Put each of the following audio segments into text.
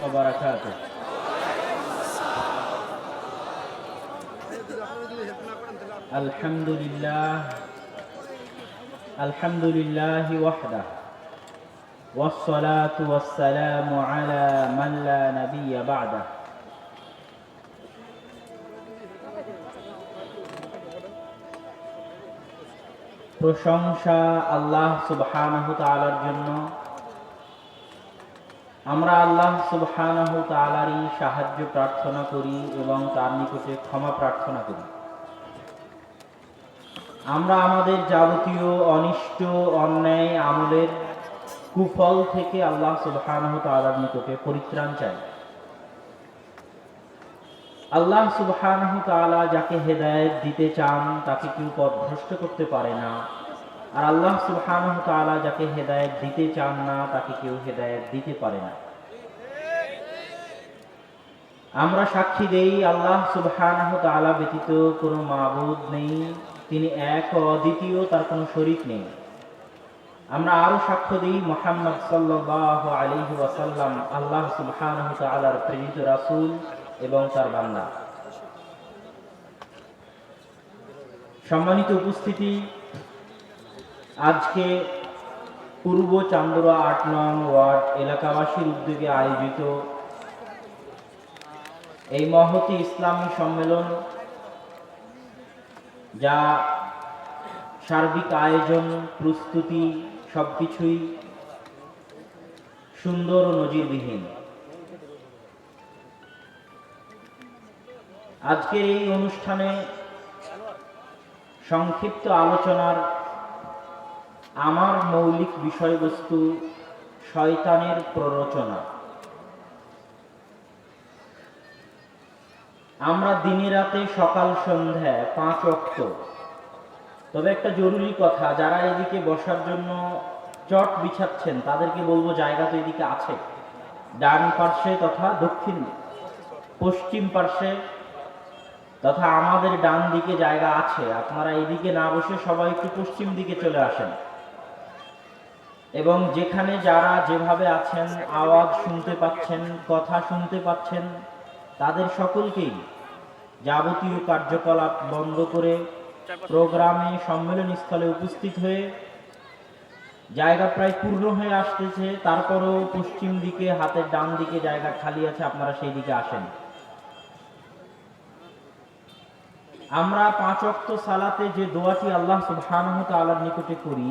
وبركاته. الحمد لله وحده والصلاة والسلام على من لا نبي بعده. প্রশংসা আল্লাহ সুবহানাহু তাআলার জন্য। আমরা আল্লাহ সুবহানাহু তাআলারই সাহায্য প্রার্থনা করি এবং তার নিকটে ক্ষমা প্রার্থনা করি। আমরা আমাদের যাবতীয় অনিষ্ট অন্যায় আমলের কুফল থেকে আল্লাহ সুবহানাহু তাআলার নিকটে পরিত্রাণ চাই। আল্লাহ সুবহানাহু তাআলা যাকে হেদায়েত দিতে চান তাকে কেউ পথভ্রষ্ট করতে পারে না, আর আল্লাহ সুবহানাহু তাআলা যাকে হেদায়েত দিতে চান না তাকে কেউ হেদায়েত দিতে পারে না। আমরা সাক্ষী দেই আল্লাহ সুবহানাহু তাআলা ব্যতীত কোনো মাবুদ নেই, তিনি এক ও অদ্বিতীয়, তার কোনো শরীক নেই। আমরা আরো সাক্ষ্য দিই মুহাম্মদ সাল্লাল্লাহু আলাইহি ওয়াসাল্লাম আল্লাহ সুবহানাহু তাআলার প্রেরিত রাসূল এবং তার বান্দা। সম্মানিত উপস্থিতি, আজকে পূর্ব চান্দুরা ৮ নং ওয়ার্ড এলাকাবাসীর উদ্যোগে আয়োজিত এই মহতি ইসলামী সম্মেলন, যা সার্বিক আয়োজন প্রস্তুতি সবকিছুই সুন্দর ও নজিরবিহীন। আজকের এই অনুষ্ঠানে সংক্ষিপ্ত আলোচনার আমার মৌলিক বিষয়বস্তু শয়তানের প্ররোচনা। আমরা দিনে রাতে সকাল সন্ধ্যায় 5 ওয়াক্ত, তবে একটা জরুরি কথা, যারা এদিকে বসার জন্য চট বিছাচ্ছেন তাদেরকে বলবো জায়গা তো এদিকে আছে, ডান পার্শ্বে তথা দক্ষিণ পশ্চিম পার্শ্বে তথা আমাদের ডান দিকে জায়গা আছে। আপনারা এদিকে না বসে সবাই একটু পশ্চিম দিকে চলে আসেন, এবং যেখানে যারা যেভাবে আছেন আওয়াজ শুনতে পাচ্ছেন, কথা শুনতে পাচ্ছেন, তাদের সকলকেই যাবতীয় কার্যকলাপ বন্ধ করে প্রোগ্রামে সম্মেলন স্থলে উপস্থিত হয়ে, জায়গা প্রায় পূর্ণ হয়ে আসতেছে, তারপরও পশ্চিম দিকে হাতের ডান দিকে জায়গা খালি আছে, আপনারা সেই দিকে আসেন। আমরা 5 ওয়াক্ত সালাতে যে দোয়াটি আল্লাহ সুবহানাহু তাআলার নিকটে করি,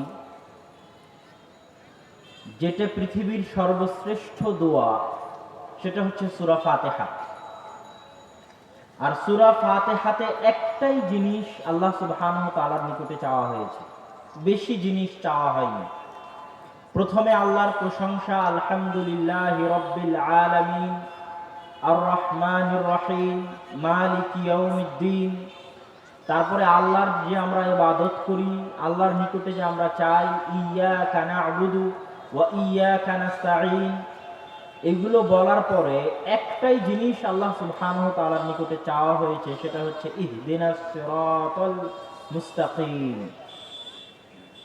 যেটা পৃথিবীর সর্বশ্রেষ্ঠ দোয়া, সেটা হচ্ছে সূরা ফাতিহা। আর সূরা ফাতিহাতে একটাই জিনিস আল্লাহ সুবহানাহু তাআলার নিকটে চাওয়া হয়েছে, বেশি জিনিস চাওয়া হয়নি। প্রথমে আল্লাহর প্রশংসা, আলহামদুলিল্লাহি রাব্বিল আলামিন আর রহমানির রহিম মালিকি ইয়াউমিদ্দিন। তারপরে আল্লাহর যে আমরা ইবাদত করি, আল্লাহর নিকটে যে আমরা চাই, ইয়্যাকা না'বুদু ওয়া ইয়্যাকা নাস্তাঈন, এগুলো বলার পরে একটাই জিনিস আল্লাহ সুবহানাহু তাআলার নিকটে চাওয়া হয়েছে, সেটা হচ্ছে ইহদিনাস সিরাতাল মুস্তাকিম।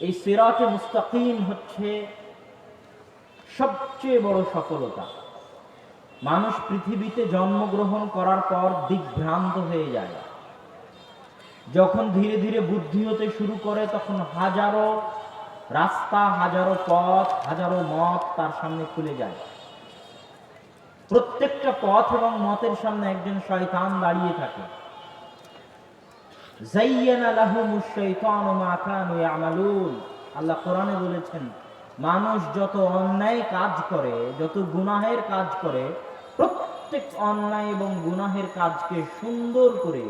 এই সিরাতে মুস্তাকিম হচ্ছে সবচেয়ে বড় সফলতা। মানুষ পৃথিবীতে জন্মগ্রহণ করার পর দিগ্ভ্রান্ত হয়ে যায়। যখন ধীরে ধীরে বুদ্ধি হতে শুরু করে, তখন হাজারো রাস্তা, হাজারো পথ, হাজারো মত তার সামনে খুলে যায়। প্রত্যেকটা পথ এবং মতের সামনে একজন শয়তান দাঁড়িয়ে থাকে। যায়্যানা লাহুমুশ শাইতানু মা কানু ইয়ামালুন। আল্লাহ কোরআনে বলেছেন, মানুষ যত অন্যায় কাজ করে, যত গুনাহের কাজ করে, প্রত্যেক অন্যায় এবং গুনাহের কাজকে সুন্দর করে,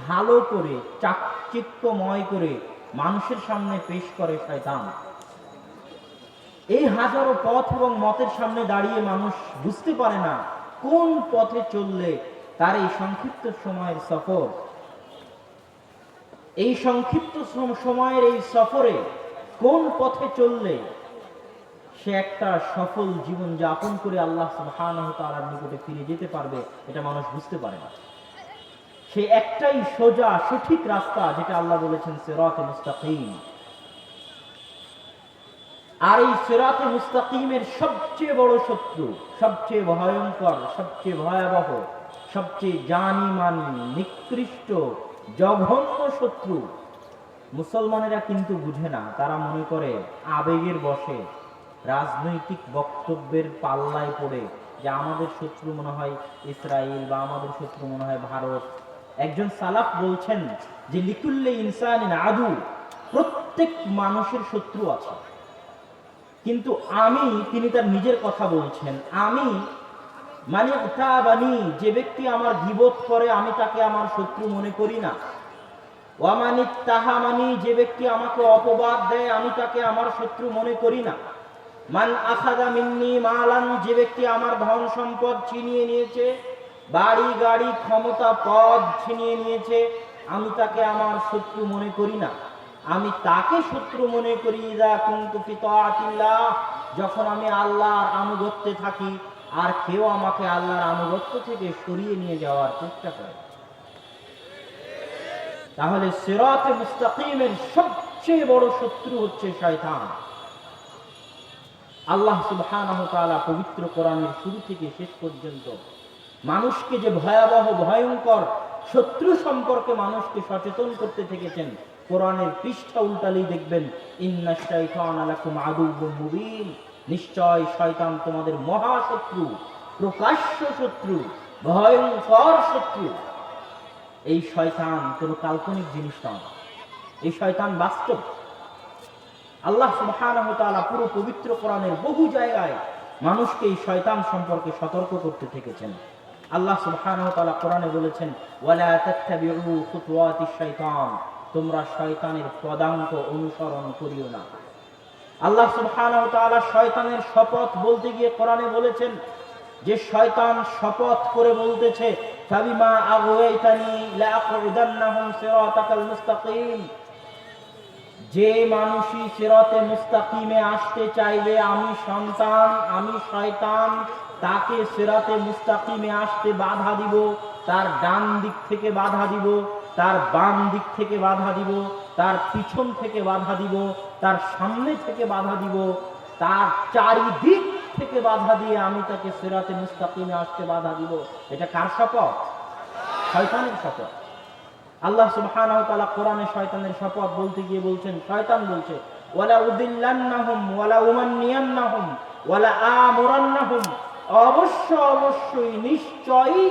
ভালো করে, চাকচিক্যময় করে মানুষের সামনে পেশ করে শয়তান। এই হাজারো পথ এবং মতের সামনে দাঁড়িয়ে মানুষ বুঝতে পারে না কোন পথে চললে তার এই সংক্ষিপ্ত সময়ের সফর, এই সংক্ষিপ্ত সময়ের এই সফরে কোন পথে চললে সে একটা সফল জীবন যাপন করে আল্লাহ সুবহানাহু তাআলার নিকটে ফিরে যেতে পারবে, এটা মানুষ বুঝতে পারে না। সে একটাই সোজা সঠিক রাস্তা, যেটা আল্লাহ বলেছেন সিরাতে মুস্তাকিম। আর এই সিরাতে মুস্তাকিমের সবচেয়ে বড় শত্রু, সবচেয়ে ভয়ঙ্কর, সবচেয়ে ভয়াবহ, সবচেয়ে জানি মানি নিকৃষ্ট জঘন্য শত্রু মুসলমানেরা কিন্তু বুঝে না। তারা মনে করে আবেগের বশে, রাজনৈতিক বক্তব্যের পাল্লায় পড়ে যে আমাদের শত্রু মনে হয় ইসরায়েল বা আমাদের শত্রু মনে হয় ভারত। একজন সালাফ বলছেন যে লিকুল্লি ইনসানিন আদু, প্রত্যেক মানুষের শত্রু আছে, কিন্তু আমি, তিনি তার নিজের কথা বলছেন, আমি মানে যে ব্যক্তি আমার গীবত করে আমি তাকে আমার শত্রু মনে করি না। ওয়ামানিত তাহামানি, যে ব্যক্তি আমাকে অপবাদ দেয় আমি তাকে আমার শত্রু মনে করি না। মান আখাযা মিন্নি মালান, যে ব্যক্তি আমার ধন সম্পদ ছিনিয়ে নিয়েছে, বাড়ি গাড়ি ক্ষমতা পদ ছিনিয়ে নিয়েছে, আমি তাকে আমার শত্রু মনে করি না। আমি তাকে শত্রু মনে করি ইযা কুনতু ফি তাআতিল্লাহ, যখন আমি আল্লাহর আনুগত্যে থাকি আর কেউ আমাকে আল্লাহর আনুগত্য থেকে সরিয়ে নিয়ে যাওয়ার চেষ্টা করে। তাহলে সিরাতে মুস্তাকিমের সবচেয়ে বড় শত্রু হচ্ছে শয়তান। আল্লাহ সুবহানাহু ওয়া তাআলা পবিত্র কোরআনের শুরু থেকে শেষ পর্যন্ত মানুষকে যে ভয়াবহ ভয়ঙ্কর শত্রু সম্পর্কে মানুষকে সচেতন করতে থেকেছেন, কোরআনের পৃষ্ঠা উল্টালেই দেখবেন ইন্নাশ শাইতানা লাকুম আদুউম মুবিন, নিশ্চয় শয়তান তোমাদের মহাশত্রু, প্রকাশ্য শত্রু, ভয়ঙ্কর শত্রু। এই শয়তান কোনো কাল্পনিক জিনিস নয়, এই শয়তান বাস্তব। আল্লাহ সুবহানাহু ওয়া তাআলা পুরো পবিত্র কোরআনের বহু জায়গায় মানুষকে এই শয়তান সম্পর্কে সতর্ক করতে থেকেছেন। আল্লাহ সুবহানাহু ওয়া তাআলা কোরআনে বলেছেন ওয়ালা তাত্তাবিউ খুতুওয়াতিশ শাইতান, তোমরা শয়তানের পদাঙ্ক অনুসরণ করিও না। আল্লাহ সুবহানাহু ওয়া তাআলা শয়তানের শপথ বলতে গিয়ে কোরআনে বলেছেন যে শয়তান শপথ করে বলতেছে ফাবিমা আগওয়াইতানি লাআকুদান্নাহুম সিরাতাকাল মুস্তাকিম, যে মানুষই সিরাতে মুস্তাকিমে আসতে চাইবে, আমি সন্তান, আমি শয়তান তাকে সিরাতে মুস্তাকিমে আসতে বাধা দিব, তার ডান দিক থেকে বাধা দিব, তার বাম দিক থেকে বাধা দিব, তার পিছন থেকে বাধা দিব, তার সামনে থেকে বাধা দিব, তার চারিদিক থেকে বাধা দিয়ে আমি তাকে সিরাতে মুস্তাকিমে আসতে বাধা দিব। এটা কার শপথ? শয়তানের শপথ। আল্লাহ সুবহানাহু ওয়া তাআলা কোরআনে শয়তানের শপথ বলতে গিয়ে বলছেন, শয়তান বলছে ওয়ালা উদিল্লান্নাহুম ওয়ালা উমান্নিয়ান্নাহুম ওয়ালা আমুরান্নাহুম, অবশ্যই নিশ্চয়ই,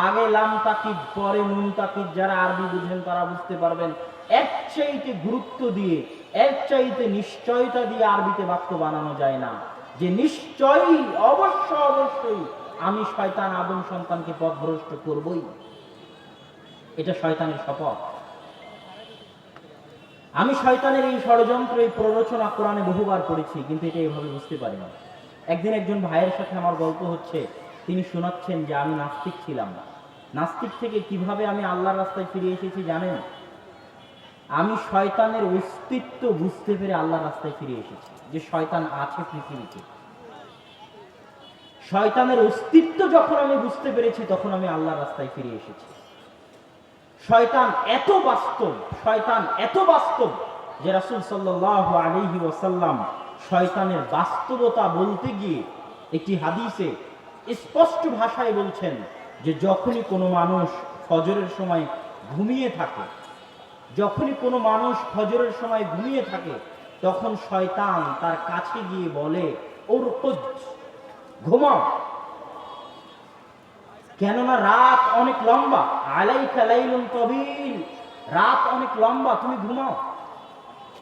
আগে লাম তাকিদ পরে নুন তাকিদ, যারা আরবি বুঝেন তারা বুঝতে পারবেন। এর চাইতে গুরুত্ব দিয়ে, এর চাইতে নিশ্চয়তা দিয়ে আরবিতে বাক্য বানানো যায় না, যে নিশ্চয়ই অবশ্যই আমি শয়তান আদম সন্তানকে পথভ্রষ্ট করবই। এটা শয়তানের শপথ। আমি শয়তানের এই ষড়যন্ত্র, এই প্ররোচনা কোরআনে বহুবার পড়েছি, কিন্তু এটা এইভাবে বুঝতে পারি না। একদিন একজন ভাইয়ের সাথে আমার গল্প হচ্ছে, তিনি শোনাচ্ছেন যে আমি নাস্তিক ছিলাম, নাস্তিক থেকে কিভাবে আমি আল্লাহর রাস্তায় ফিরে এসেছি জানেন? আমি শয়তানের অস্তিত্ব বুঝতে পেরে আল্লাহর রাস্তায় ফিরে এসেছি, যে শয়তান আছে পৃথিবীতে। শয়তানের অস্তিত্ব যখন আমি বুঝতে পেরেছি তখন আমি আল্লাহর রাস্তায় ফিরে এসেছি। শয়তান এত বাস্তব, শয়তান এত বাস্তব যে রাসূল সাল্লাল্লাহু আলাইহি ওয়াসাল্লাম শয়তানের বাস্তবতা বলতে গিয়ে একটি হাদিসে স্পষ্ট ভাষায় বলছেন যে যখনই কোনো মানুষ ফজরের সময় ঘুমিয়ে থাকে, যখনই কোনো মানুষ ফজরের সময় ঘুমিয়ে থাকে, তখন শয়তান তার কাছে গিয়ে বলে উরকুদ, ঘুমাও, কেননা রাত অনেক লম্বা, আলাইকা লাইলুন তাবিল, রাত অনেক লম্বা, তুমি ঘুমাও।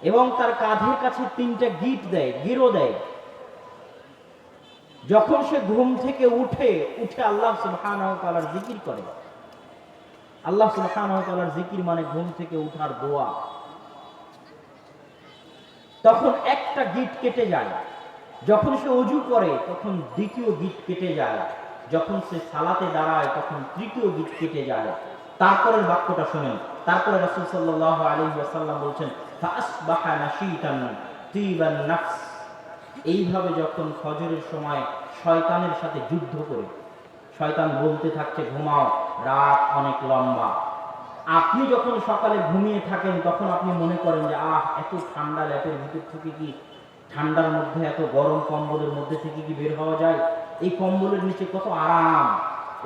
এবং তার কাঁধের কাছে 3টা গিট দেয়, গিরো দেয়। যখন সে ঘুম থেকে উঠে আল্লাহ সুবহানাহু ওয়া তাআলার জিকির করে। আল্লাহ সুবহানাহু ওয়া তাআলার জিকির মানে ঘুম থেকে উঠার দোয়া। তখন একটা গিট কেটে যায়। যখন সে ওযু করে তখন দ্বিতীয় গিট কেটে যায়। যখন সে সালাতে দাঁড়ায় তখন তৃতীয় গিট কেটে যায়। তারপরের বাক্যটা শুনেন। তারপরে রাসূল সাল্লাল্লাহু আলাইহি ওয়াসাল্লাম বলছেন ফাসবাহা নাশীতান তিবান নাফস, এইভাবে যখন ফজরের সময় শয়তানের সাথে যুদ্ধ করে, শয়তান বলতে থাকছে ঘুমাও, রাত অনেক লম্বা। আপনি যখন সকালে ঘুমিয়ে থাকেন তখন আপনি মনে করেন যে এত ঠান্ডা ল্যাপের ভিতর থেকে কি ঠান্ডার মধ্যে এত গরম কম্বলের মধ্যে থেকে কি বের হওয়া যায়? এই কম্বলের নিচে কত আরাম।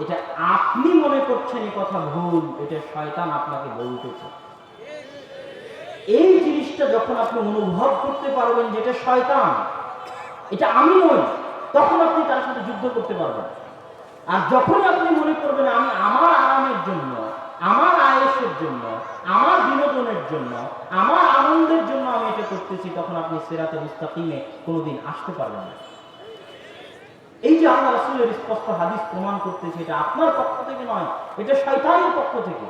এটা আপনি মনে করছেন এই কথা ভুল, এটা শয়তান আপনাকে বলতেছে। এই জিনিসটা যখন আপনি অনুভব করতে পারবেন যেটা শয়তান, এটা আমি নই, তখন আপনি তার সাথে যুদ্ধ করতে পারবেন। আর যখন আপনি মনে করবেন আমি আমার আরামের জন্য, আমার আয়েশের জন্য, আমার বিনোদনের জন্য, আমার আনন্দের জন্য আমি এটা করতেছি, তখন আপনি সিরাতে মুস্তাকিমে কোনোদিন আসতে পারবেন না। এই যে আল্লাহ রাসূলের স্পষ্ট হাদিস প্রমাণ করতেছে, এটা আপনার পক্ষ থেকে নয়, এটা শয়তানের পক্ষ থেকে।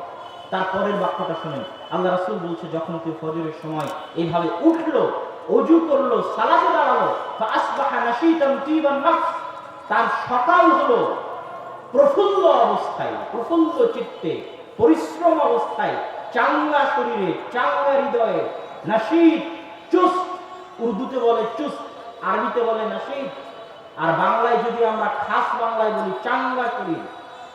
তারপরের বাক্যটা শুনেন, আল্লাহ রাসূল বলছে যখন কেউ ফজরের সময় এইভাবে উঠলো, ওযু করলো, সালাতে দাঁড়ালো, ফাসবাহা নাশীতান তিবান নাফস, তার সকাল হলো প্রফুল্ল অবস্থায়, প্রফুল্ল চিত্তে, পরিশ্রম অবস্থায়, চাঙ্গা শরীরে, চাঙ্গা হৃদয়ে, নাশীত, চুস্ত, উর্দুতে বলে চুস্ত, আরবিতে বলে নাশীত, আর বাংলায় যদি আমরা খাস বাংলায় বলি চাঙ্গা শরীর,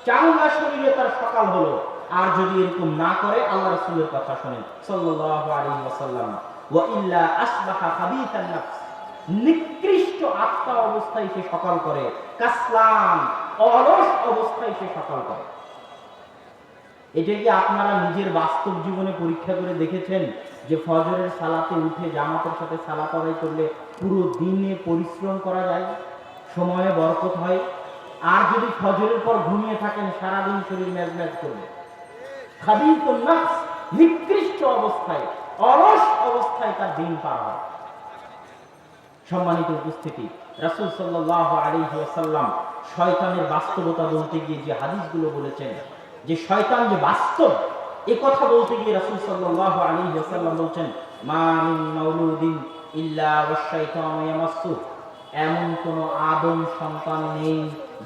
চাঙ্গা শরীরে তার সকাল হলো। আর যদি এরকম না করে, আল্লাহ রাসূলের কথা শুনেন সাল্লাল্লাহু আলাইহি ওয়াসাল্লাম, ওয়া ইল্লা আসবাহা খাবিথান নাফস, নিকৃষ্ট আত্মা অবস্থায় সে সকাল করে, কাসলান, অলস অবস্থায় সে সকাল করে। এটা কি আপনারা নিজের বাস্তব জীবনে পরীক্ষা করে দেখেছেন যে ফজরের সালাতে উঠে জামাতের সাথে সালাত আদায় করলে পুরো দিনে পরিশ্রম করা যায়, সময়ে বরকত হয়? আর যদি ফজরের পর ঘুমিয়ে থাকেন, সারাদিন শরীর ম্যাজম্যাজ করবে, খাবিথুন নাফস, নিকৃষ্ট অবস্থায়, অলস অবস্থায় তার দিন পার হয়। সম্মানিত উপস্থিতি, রাসূল সাল্লাল্লাহু আলাইহি ওয়াসাল্লাম শয়তানের বাস্তবতা বলতে গিয়ে যে হাদিসগুলো বলেছেন, যে শয়তান যে বাস্তব, এই কথা বলতে গিয়ে রাসূল সাল্লাল্লাহু আলাইহি ওয়াসাল্লাম বলেছেন, মা মিন মাউলুদিন ইল্লা ওয়াশ-শাইতানু ইয়ামাসসু, এমন কোন আদম সন্তান নেই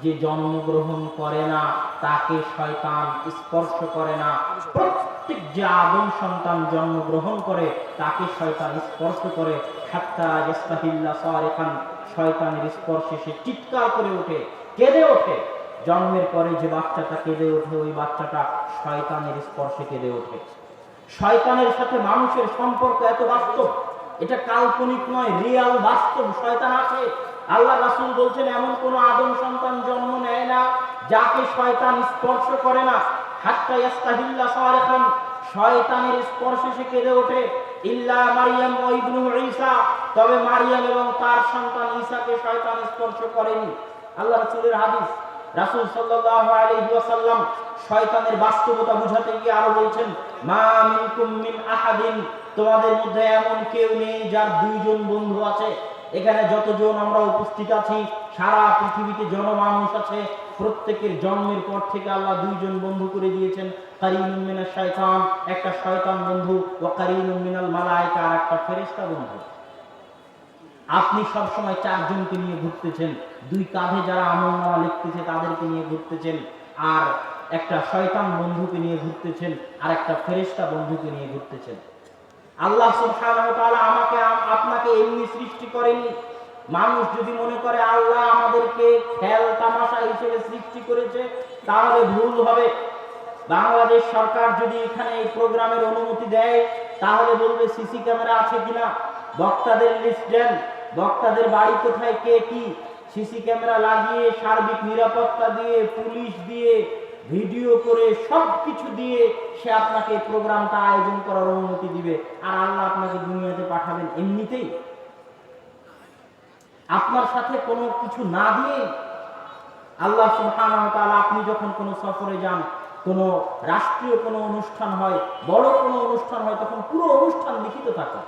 যে জন্মগ্রহণ করে না, তাকে শয়তান স্পর্শ করে না। প্রত্যেক যে আদম সন্তান জন্মগ্রহণ করে তাকে শয়তান স্পর্শ করে, হাত্তা ইয়াস্তাহিল্লা সারিকান, শয়তানের স্পর্শে সে চিৎকার করে ওঠে, কেঁদে ওঠে। জন্মের পরে যে বাচ্চাটা কেঁদে ওঠে, ওই বাচ্চাটা শয়তানের স্পর্শে কেঁদে ওঠে। শয়তানের সাথে মানুষের সম্পর্ক এত বাস্তব, এটা কাল্পনিক নয়, রিয়াল বাস্তব। শয়তান আছে। আল্লাহ রাসূল বলছেন এমন কোন আদম সন্তান জন্ম নেয় না যাকে শয়তান স্পর্শ করে না, হাত্তা ইয়াস্তাহিল্লা সারিকান, শয়তানের স্পর্শে সে কেঁদে ওঠে। ইল্লা মারইয়াম ওয়া ইবনু ঈসা, তবে মারইয়াম এবং তার সন্তান ঈসাকে শয়তান স্পর্শ করেনি। আল্লাহ রাসূলের হাদিস। রাসূল সাল্লাল্লাহু আলাইহি ওয়াসাল্লাম শয়তানের বাস্তবতা বুঝাতে গিয়ে আরো বলছেন, মা মিনকুম মিন আহাদিন, তোমাদের মধ্যে এমন কেউ নেই যার দুইজন বন্ধু আছে। এখানে যতজন আমরা উপস্থিত আছি, সারা পৃথিবীতে জনমানুষ আছে, প্রত্যেকের জন্মের পর থেকে আল্লাহ দুইজন বন্ধু করে দিয়েছেন। কারীনুম মিনাশ শাইতান, একটা শয়তান বন্ধু, ওয়া কারীনুম মিনাল মালায়েকা, আর একটা ফেরেশতা বন্ধু। আপনি সব সময় চারজনকে নিয়ে ঘুরতেছেন, দুই কাঁধে যারা আমলনামা লিখতেছে তাদেরকে নিয়ে ঘুরতেছেন, আর একটা শয়তান বন্ধুকে নিয়ে ঘুরতেছেন, আর একটা ফেরেশতা বন্ধুকে নিয়ে ঘুরতেছেন। আল্লাহ সুবহানাহু ওয়া তাআলা আমাকে আপনাকে এমনি সৃষ্টি করেনি। মানুষ যদি মনে করে আল্লাহ আমাদেরকে খেল তামাশা হিসেবে সৃষ্টি করেছে, তাহলে ভুল হবে। বাংলাদেশ সরকার যদি এখানে এই প্রোগ্রামের অনুমতি দেয়, তাহলে বলবে সিসি ক্যামেরা আছে কিনা, বক্তাদের লিস্ট দেন, বক্তাদের বাড়ি কোথায়, কে কি, সিসি ক্যামেরা লাগিয়ে, সার্বিক নিরাপত্তা দিয়ে, পুলিশ দিয়ে, ভিডিও করে, সবকিছু দিয়ে সে আপনাকে প্রোগ্রামটা আয়োজন করার অনুমতি দিবে। আর আল্লাহ আপনাকে দুনিয়াতে পাঠাবেন এমনিতেই, আপনার সাথে কোনো কিছু না দিয়ে। আল্লাহ সুবহানাহু ওয়া তাআলা, আপনি যখন কোনো সফরে যান, কোনো রাষ্ট্রীয় কোনো অনুষ্ঠান হয়, বড় কোনো অনুষ্ঠান হয়, তখন পুরো অনুষ্ঠান লিখিত থাকে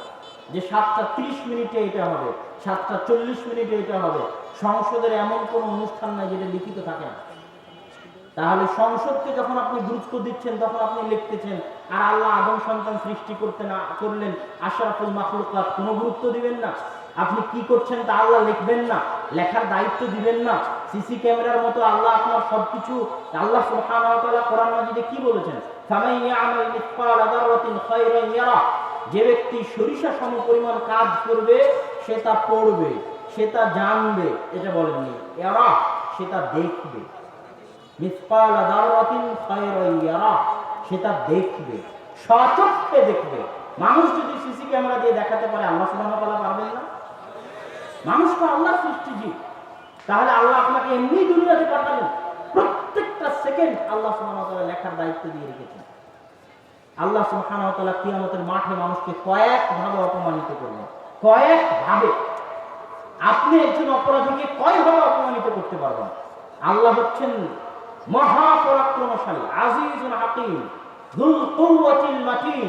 যে 7:30 এটা হবে, 7:40 এটা হবে। সংসদের এমন কোনো অনুষ্ঠান নাই যেটা লিখিত থাকে না। তাহলে সংসদকে যখন আপনি গুরুত্ব দিচ্ছেন, তখন আপনি লিখতেছেন, আর আল্লাহ আদম সন্তান সৃষ্টি করতে না করলেন আশরাফুল মাখলুকাত, কোনো গুরুত্ব দিবেন না। আপনি কি করছেন তা আল্লাহ লিখবেন না, লেখার দায়িত্ব দিবেন না। সিসি ক্যামেরার মতো আল্লাহ আপনার সবকিছু, আল্লাহ সুবহানাহু ওয়া তাআলা কোরআন মাজিদে কি বলেছেন, ফামান ইয়ামাল মিসকালা যাররাতিন খায়রান ইয়ারা, যে ব্যক্তি সরিষা সমপরিমাণ কাজ করবে সে তা পড়বে, সে তা জানবে, এটা বলেননি, ইয়ারা, সে তা দেখবে। মিসকালা যাররাতিন খায়রান ইয়ারা, সে তা দেখবে, সচক্ষে দেখবে। মানুষ যদি সিসি ক্যামেরা দিয়ে দেখাতে পারে, আল্লাহ সুবহানাহু ওয়া তাআলা পারবেন না? মানুষ তো আল্লাহর সৃষ্টি জীব, তাহলে আল্লাহ আপনাকে এমনি দুনিয়াতে পাঠালেন, প্রত্যেকটা সেকেন্ড আল্লাহ সুবহানাহু ওয়া তাআলা লেখার দায়িত্ব দিয়ে রেখেছেন। আল্লাহ সুবহানাহু ওয়া তাআলা কিয়ামতের মাঠে মানুষকে কয়েকভাবে অপমানিত করবেন, কয়েকভাবে। আপনি একজন অপরাধীকে কয়ভাবে অপমানিত করতে পারবেন? আল্লাহ হচ্ছেন মহাপরাক্রমশালী, আজিজুল হাকিম, যুল কুওয়াতিল মাতিন,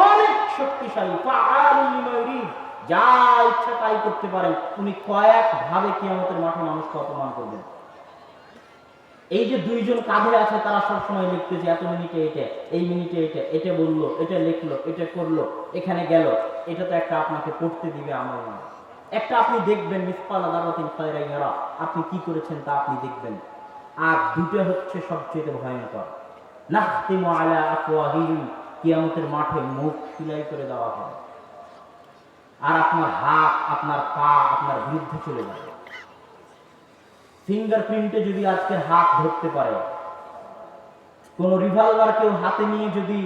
অনেক শক্তিশালী, ফাআলুল লিমা ইউরিদ, যা ইচ্ছা তাই করতে পারেন। উনি কয়েকভাবে কিয়ামতের মাঠে মানুষকে অপমান করবেন। এই যে দুইজন কাঁধে আছে, তারা সবসময় লিখতেছে এত মিনিটে এটা, এই মিনিটে এটা, এটা বললো, এটা লিখলো, এটা করলো, এখানে গেল। এটা তো একটা আপনাকে পড়তে দিবে আমল না, একটা আপনি দেখবেন মিসকাল যারাতিন খায়রান ইয়ারা, আপনি কি করেছেন তা আপনি দেখবেন। আর দুটো হচ্ছে সবচেয়ে ভয়ঙ্কর, নাখতিমু আলা আফওয়াহিহিম, কিয়ামতের মাঠে মুখ সিলাই করে দেওয়া হবে, আর আপনার হাত, আপনার পা আপনার বিরুদ্ধে চলে যাবে। ফিঙ্গারপ্রিন্টে যদি আজকের হাত ধরতে পারে, কোন রিভলভার কেউ হাতে নিয়ে যদি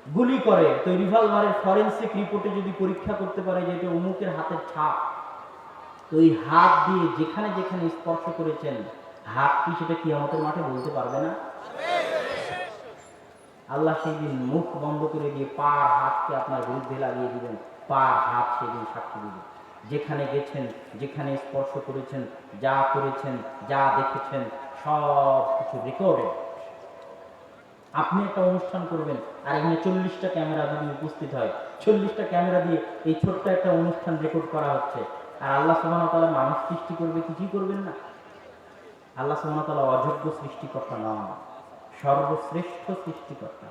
গুলি করে, তো রিভলভারের ফরেনসিক রিপোর্টে যদি পরীক্ষা করতে পারে যে এটা অমুকের হাতের ছাপ, তো এই হাত দিয়ে যেখানে যেখানে স্পর্শ করেছেন, হাত কি সেটা কিয়ামতের মাঠে বলতে পারবে না? আল্লাহ সেই দিন মুখ বন্ধ করে দিয়ে পার হাতকে আপনার বিরুদ্ধে লাগিয়ে দিবেন, পার হাত সেদিন সাক্ষী দিবে। যেখানে গেছেন, যেখানে স্পর্শ করেছেন, যা করেছেন, যা দেখেছেন, সব কিছু রেকর্ডে। আপনি একটা অনুষ্ঠান করবেন, আর এখানে 40টা ক্যামেরা যদি উপস্থিত হয়, 40টা ক্যামেরা দিয়ে এই ছোট্ট একটা অনুষ্ঠান রেকর্ড করা হচ্ছে, আর আল্লাহ সুবহানাহু ওয়া তাআলা মানুষ সৃষ্টি করবে, কিছুই করবেন না। আল্লাহ সুবহানাহু ওয়া তাআলা অযোগ্য সৃষ্টিকর্তা নন, সর্বশ্রেষ্ঠ সৃষ্টিকর্তা,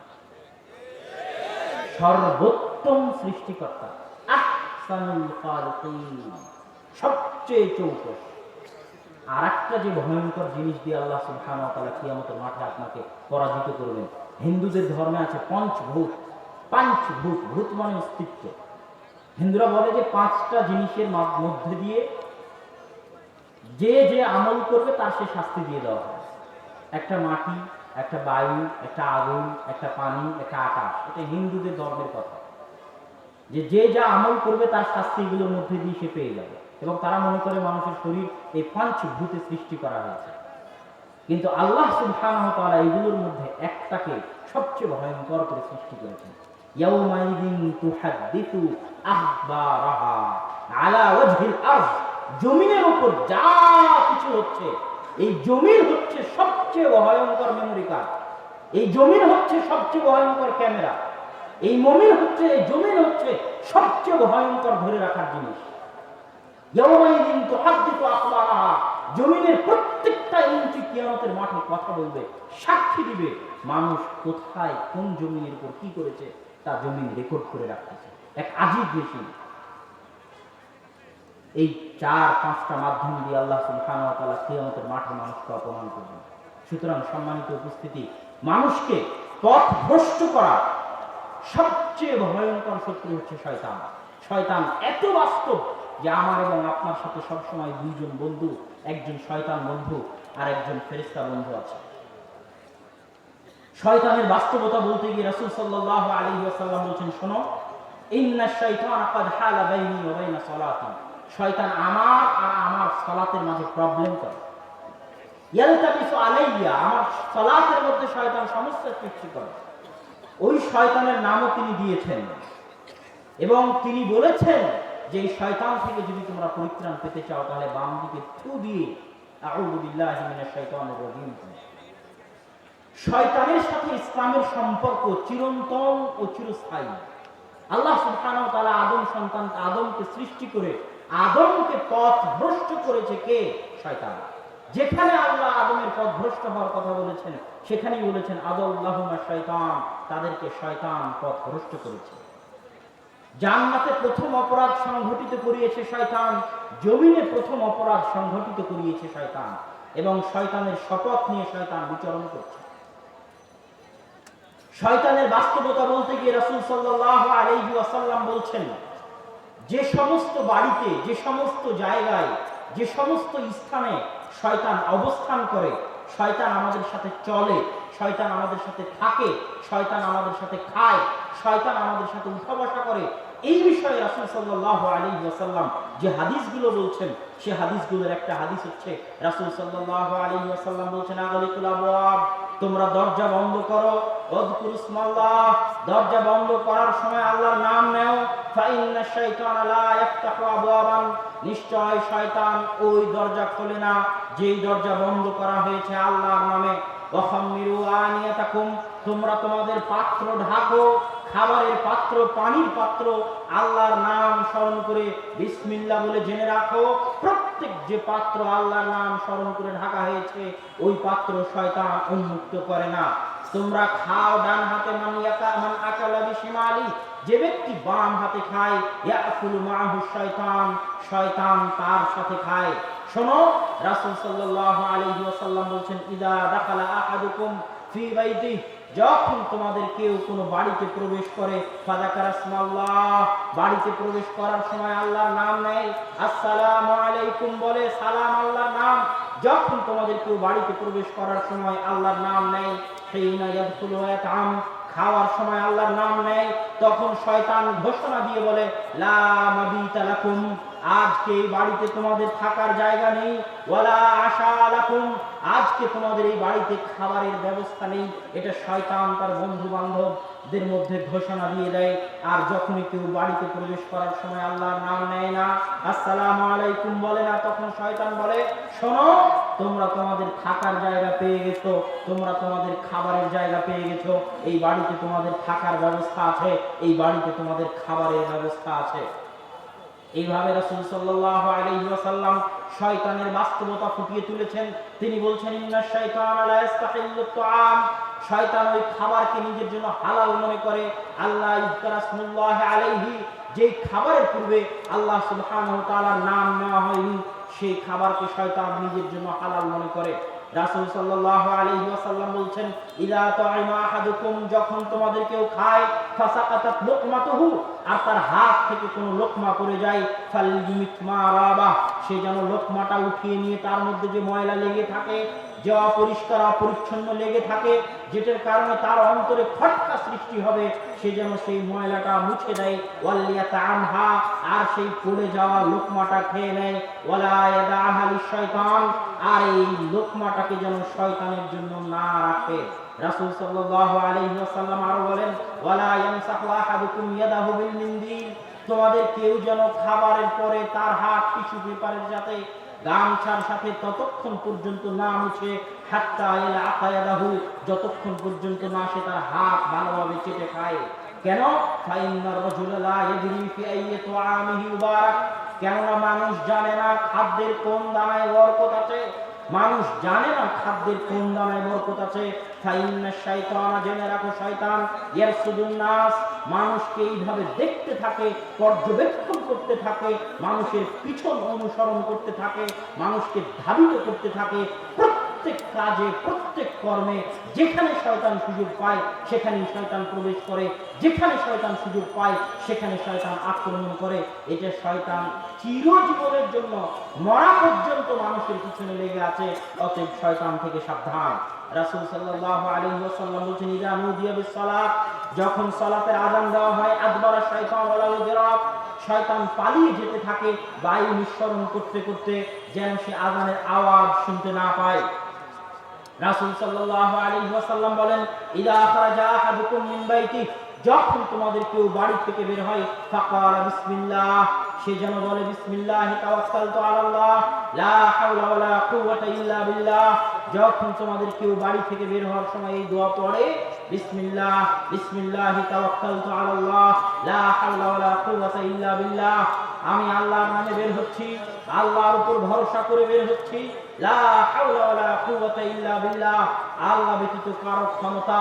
সর্বোত্তম সৃষ্টিকর্তা, আহসানুল খালিকিন, সবচেয়ে চৌকস। আর একটা যে ভয়ঙ্কর জিনিস দিয়ে আল্লাহ সুবহানাহু ওয়া তাআলা কিয়ামতের মাঠে আপনাকে পরাজিত করবেন। হিন্দুদের ধর্মে আছে পঞ্চভূত। পঞ্চভূত, ভূত মানে অস্তিত্ব। হিন্দুরা বলে যে 5টা জিনিসের মধ্যে দিয়ে যে যে আমল করবে তার সে শাস্তি দিয়ে দেওয়া হয়। একটা মাটি, একটা বায়ু, একটা আগুন, একটা পানি, একটা আকাশ। এটা হিন্দুদের ধর্মের কথা, যে যে যা আমল করবে তার শাস্তি এগুলোর মধ্যে দিয়ে সে পেয়ে যাবে। এবং তারা মনে করে মানুষের শরীর এই পঞ্চভূতে সৃষ্টি করা হয়েছে, কিন্তু আল্লাহ সুবহানাহু ওয়া তাআলা এগুলোর মধ্যে একটাকে সবচেয়ে ভয়ঙ্কর করে সৃষ্টি করেছেন। ইয়াউমাইযিন তুহাদ্দিসু আখবারাহা আলা ওয়াজহিল আরদ, জমিনের উপর যা কিছু হচ্ছে, এই জমিন হচ্ছে সবচেয়ে ভয়ঙ্কর মেমোরি কার্ড, এই জমিন হচ্ছে সবচেয়ে ভয়ঙ্কর ক্যামেরা, এই জমিন হচ্ছে সবচেয়ে ভয়ঙ্কর ধরে রাখার জিনিস। ইয়াউমাইযিন তুহাদ্দিসু আখবারাহা, জমিনের প্রত্যেকটা ইঞ্চি কিয়ামতের মাঠে কথা বলবে, সাক্ষী দিবে। মানুষ কোথায় কোন জমিনের উপর কি করেছে তা জমিন রেকর্ড করে রাখতেছে। এক আজীব মেশিন। এই 4-5টা মাধ্যম দিয়ে আল্লাহ সুবহানাহু ওয়া তাআলা কিয়ামতের মাঠে মানুষকে অপমান করবেন। সুতরাং সম্মানিত উপস্থিতি, মানুষকে পথভ্রষ্ট করা সবচেয়ে ভয়ঙ্কর শত্রু হচ্ছে শয়তান। শয়তান এত বাস্তব যে আমার এবং আপনার সাথে সবসময় দুইজন বন্ধু, একজন শয়তান বন্ধু আর একজন ফেরেশতা বন্ধু আছে। শয়তানের বাস্তবতা বলতে গিয়ে রাসূল সাল্লাল্লাহু আলাইহি ওয়াসাল্লাম বলেছেন, শোনো, ইন্নাশ শাইতানা ক্বাদ হালা বাইনি ওয়া বাইনা সালাতি, শয়তান আমার আর আমার সালাতের মাঝে প্রবলেম করে। ইয়ালতাবিসু আলাইয়া, আমার সালাতের মধ্যে শয়তান সমস্যা সৃষ্টি করে। ওই শয়তানের নামও তিনি দিয়েছেন এবং তিনি বলেছেন যে এই শয়তান থেকে যদি তোমরা পরিত্রাণ পেতে চাও তাহলে বাম দিকে থু দিয়ে আউযু বিল্লাহি মিনাশ শাইতানির রাজিম। শয়তানের সাথে ইসলামের সম্পর্ক চিরন্তন ও চিরস্থায়ী। আল্লাহ সুবহানাহু ওয়া তাআলা আদম সন্তান আদমকে সৃষ্টি করে আদমকে পথভ্রষ্ট করেছে কে? শয়তান। যেখানে আল্লাহ আদমের পথভ্রষ্ট হওয়ার কথা বলেছেন সেখানেই বলেছেন আদাল্লাহুমা শাইতান, তাদেরকে শয়তান পথভ্রষ্ট করেছে। জান্নাতে প্রথম অপরাধ সংঘটিত করিয়েছে শয়তান, জমিনে প্রথম অপরাধ সংঘটিত করিয়েছে শয়তান, এবং শয়তানের শপথ নিয়ে শয়তান বিচরণ করছে। শয়তানের বাস্তবতা বলতে গিয়ে রাসূল সাল্লাল্লাহু আলাইহি ওয়াসাল্লাম বলছেন, যে সমস্ত বাড়িতে, যে সমস্ত জায়গায়, যে সমস্ত স্থানে শয়তান অবস্থান করে, শয়তান আমাদের সাথে চলে, শয়তান আমাদের সাথে থাকে, শয়তান আমাদের সাথে খায়, শয়তান আমাদের সাথে উঠা বসা করে, এই বিষয়ে রাসূল সাল্লাল্লাহু আলাইহি ওয়াসাল্লাম যে হাদিসগুলো বলছেন, সে হাদিসগুলোর একটা হাদিস হচ্ছে রাসূল সাল্লাল্লাহু আলাইহি ওয়াসাল্লাম বলছেন, আগলিকুল আবওয়াব, তোমরা দরজা বন্ধ করো, ওযকুরুসমাল্লাহ, দরজা বন্ধ করার সময় আল্লাহর নাম নাও, ফাইন্না শাইতানা লা ইফতাহু আবওয়াবান, নিশ্চয় শয়তান ওই দরজা খোলে না যেই দরজা বন্ধ করা হয়েছে আল্লাহর নামে। ওয়াখাম্মিরু আনিয়াতাকুম, তোমরা তোমাদের পাত্র ঢাকো, খাবারের পাত্র, পানির পাত্র আল্লাহর নাম স্মরণ করে বিসমিল্লাহ বলে জেনে রাখো। প্রত্যেক যে পাত্র আল্লাহর নাম স্মরণ করে ঢাকা হয়েছে ওই পাত্র শয়তান উন্মুক্ত করে না। তোমরা খাও ডান হাতে, মান আকালা বিশিমালি, যে ব্যক্তি বাম হাতে খায়, ইয়াকুলু মাহু শয়তান, শয়তান তার সাথে খায়। শোনো, রাসূল সাল্লাল্লাহু আলাইহি ওয়াসাল্লাম বলছেন, ইদা দাখালা আহাদুকুম ফি বাইতিহি, যখন তোমাদের কেউ কোনো বাড়িতে প্রবেশ করে, ফাযাকারা ইসমাল্লাহ, বাড়িতে প্রবেশ করার সময় আল্লাহর নাম নেয়, আসসালামু আলাইকুম বলে, সালাম আল্লাহর নাম। যখন তোমাদের কেউ বাড়িতে প্রবেশ করার সময় আল্লাহর নাম নেয়, হিনা ইয়াদখুলু ওয়া ইয়াতআম, খাওয়ার সময় আল্লাহর নাম নেয়, তখন শয়তান ঘোষণা দিয়ে বলে, লা মাবিতা লাকুম, আজকে এই বাড়িতে তোমাদের থাকার জায়গা নেই, ওয়ালা আশা লাকুম, আজকে তোমাদের এই বাড়িতে খাবারের ব্যবস্থা নেই। এটা শয়তান তার বন্ধু বান্ধবদের মধ্যে ঘোষণা দিয়ে দেয়। আর যখনই কেউ বাড়িতে প্রবেশ করার সময় আল্লাহর নাম নেয় না, আসসালামু আলাইকুম বলে না, তখন শয়তান বলে, শোনো, তোমরা তোমাদের থাকার জায়গা পেয়ে গেছো, তোমরা তোমাদের খাবারের জায়গা পেয়ে গেছো, এই বাড়িতে তোমাদের থাকার ব্যবস্থা আছে, এই বাড়িতে তোমাদের খাবারের ব্যবস্থা আছে। এইভাবে রাসূল সাল্লাল্লাহু আলাইহি ওয়াসাল্লাম শয়তানের বাস্তবতা ফুটিয়ে তুলেছেন। তিনি বলছেন, ইন্না শাইতানা লা ইস্তাহিল্লুত তুআম, শয়তান ওই খাবারকে নিজের জন্য হালাল মনে করে। আল্লাহ ইযকারাসমুল্লাহি আলাইহি, যেই খাবারের পূর্বে আল্লাহ সুবহানাহু ওয়া তাআলার নাম নেওয়া হয়নি, সেই খাবারকে শয়তান নিজের জন্য হালাল মনে করে। রাসূল সাল্লাল্লাহু আলাইহি ওয়াসাল্লাম বলছেন, ইযা তা'আমা আহাদুকুম, যখন তোমাদের কেউ খায়, ফাসাকাতাত লুকমাতুহু, আর তার হাত থেকে কোনো লোকমা পড়ে যায়, ফালইউমিত মা রাবা, সে যেন লোকমাটা উঠিয়ে নিয়ে তার মধ্যে যে ময়লা লেগে থাকে, যে অপরিষ্কার অপরিচ্ছন্ন লেগে থাকে, যেটার কারণে তার অন্তরে খটকা সৃষ্টি হবে, সে যেন সেই ময়লাটা মুছে দেয়, ওয়ালিয়াতাআমহা, আর সেই পড়ে যাওয়া লোকমাটা খেয়ে নেয়, ওয়ালা ইয়াদাহা লিশ-শাইতান, আর এই লোকমাটাকে যেন শয়তানের জন্য না রাখে। রাসূল সাল্লাল্লাহু আলাইহি ওয়াসাল্লাম আরো বলেন, ওয়ালা ইয়ামসাহু আহাদুকুম ইয়াদাহু বিল মিনদিল, তোমাদের কেউ যেন খাবারের পরে তার হাত টিস্যু পেপারের সাথে, গামছার সাথে ততক্ষণ পর্যন্ত না মুছে, হাত্তা ইয়ালাকা ইয়াদাহু, যতক্ষণ পর্যন্ত না সে তার হাত ভালোভাবে চেটে খায়। কেন? ফাইন্নার রাজুলা লা ইয়াদরি ফি আইয়ি তুআমিহি মুবারাক, কেননা মানুষ জানে না খাদ্যের কোন দানায় বরকত আছে, মানুষ জানে না খাদ্যের কোন দানায় বরকত আছে। ফাইন্না শাইতানা, জেনে রাখো শয়তান, ইয়ারসুদুন নাস, মানুষকে এইভাবে দেখতে থাকে, পর্যবেক্ষণ করতে থাকে, মানুষের পিছন অনুসরণ করতে থাকে, মানুষকে ধাবিত করতে থাকে। প্রত্যেক কাজে, প্রত্যেক কর্মে যেখানে শয়তান সুযোগ পায় সেখানেই শয়তান প্রবেশ করে, যেখানে শয়তান সুযোগ পায় সেখানে শয়তান আক্রমণ করে। এটা শয়তান চিরজীবনের জন্য, মরা পর্যন্ত মানুষের পিছনে লেগে আছে। অতএব শয়তান থেকে সাবধান। রাসূল সাল্লাল্লাহু আলাইহি ওয়াসাল্লাম বলেছেন, ইযা নুদিয়া বিস-সালাত, যখন সালাতের আযান দেওয়া হয়, আদবারা শাইতান ওয়া লাহু জিরাব, শয়তান পালিয়ে যেতে থাকে বায়ু নিঃসরণ করতে করতে, যেন সে আযানের আওয়াজ শুনতে না পায়। রাসূল সাল্লাল্লাহু আলাইহি ওয়াসাল্লাম বলেন, ইযা খারাজা আহাদুকুম মিন বাইতিহি, যখন তোমাদের কেউ বাড়ি থেকে বের হয়, ফাকালা বিসমিল্লাহ, সে যেন বলে, বিসমিল্লাহি তাওয়াক্কালতু আলাল্লাহ, লা হাওলা ওয়ালা কুওয়াতা ইল্লা বিল্লাহ। যখন তোমাদের কেউ বাড়ি থেকে বের হওয়ার সময় এই দোয়া পড়ে, বিসমিল্লাহ, বিসমিল্লাহি তাওয়াক্কালতু আলাল্লাহ, লা হাওলা ওয়ালা কুওয়াতা ইল্লা বিল্লাহ, আমি আল্লাহর নামে বের হচ্ছি, আল্লাহর উপর ভরসা করে বের হচ্ছি, লা হাওলা ওয়ালা কুওয়াতা ইল্লা বিল্লাহ, আল্লাহ ব্যতীত কারো ক্ষমতা,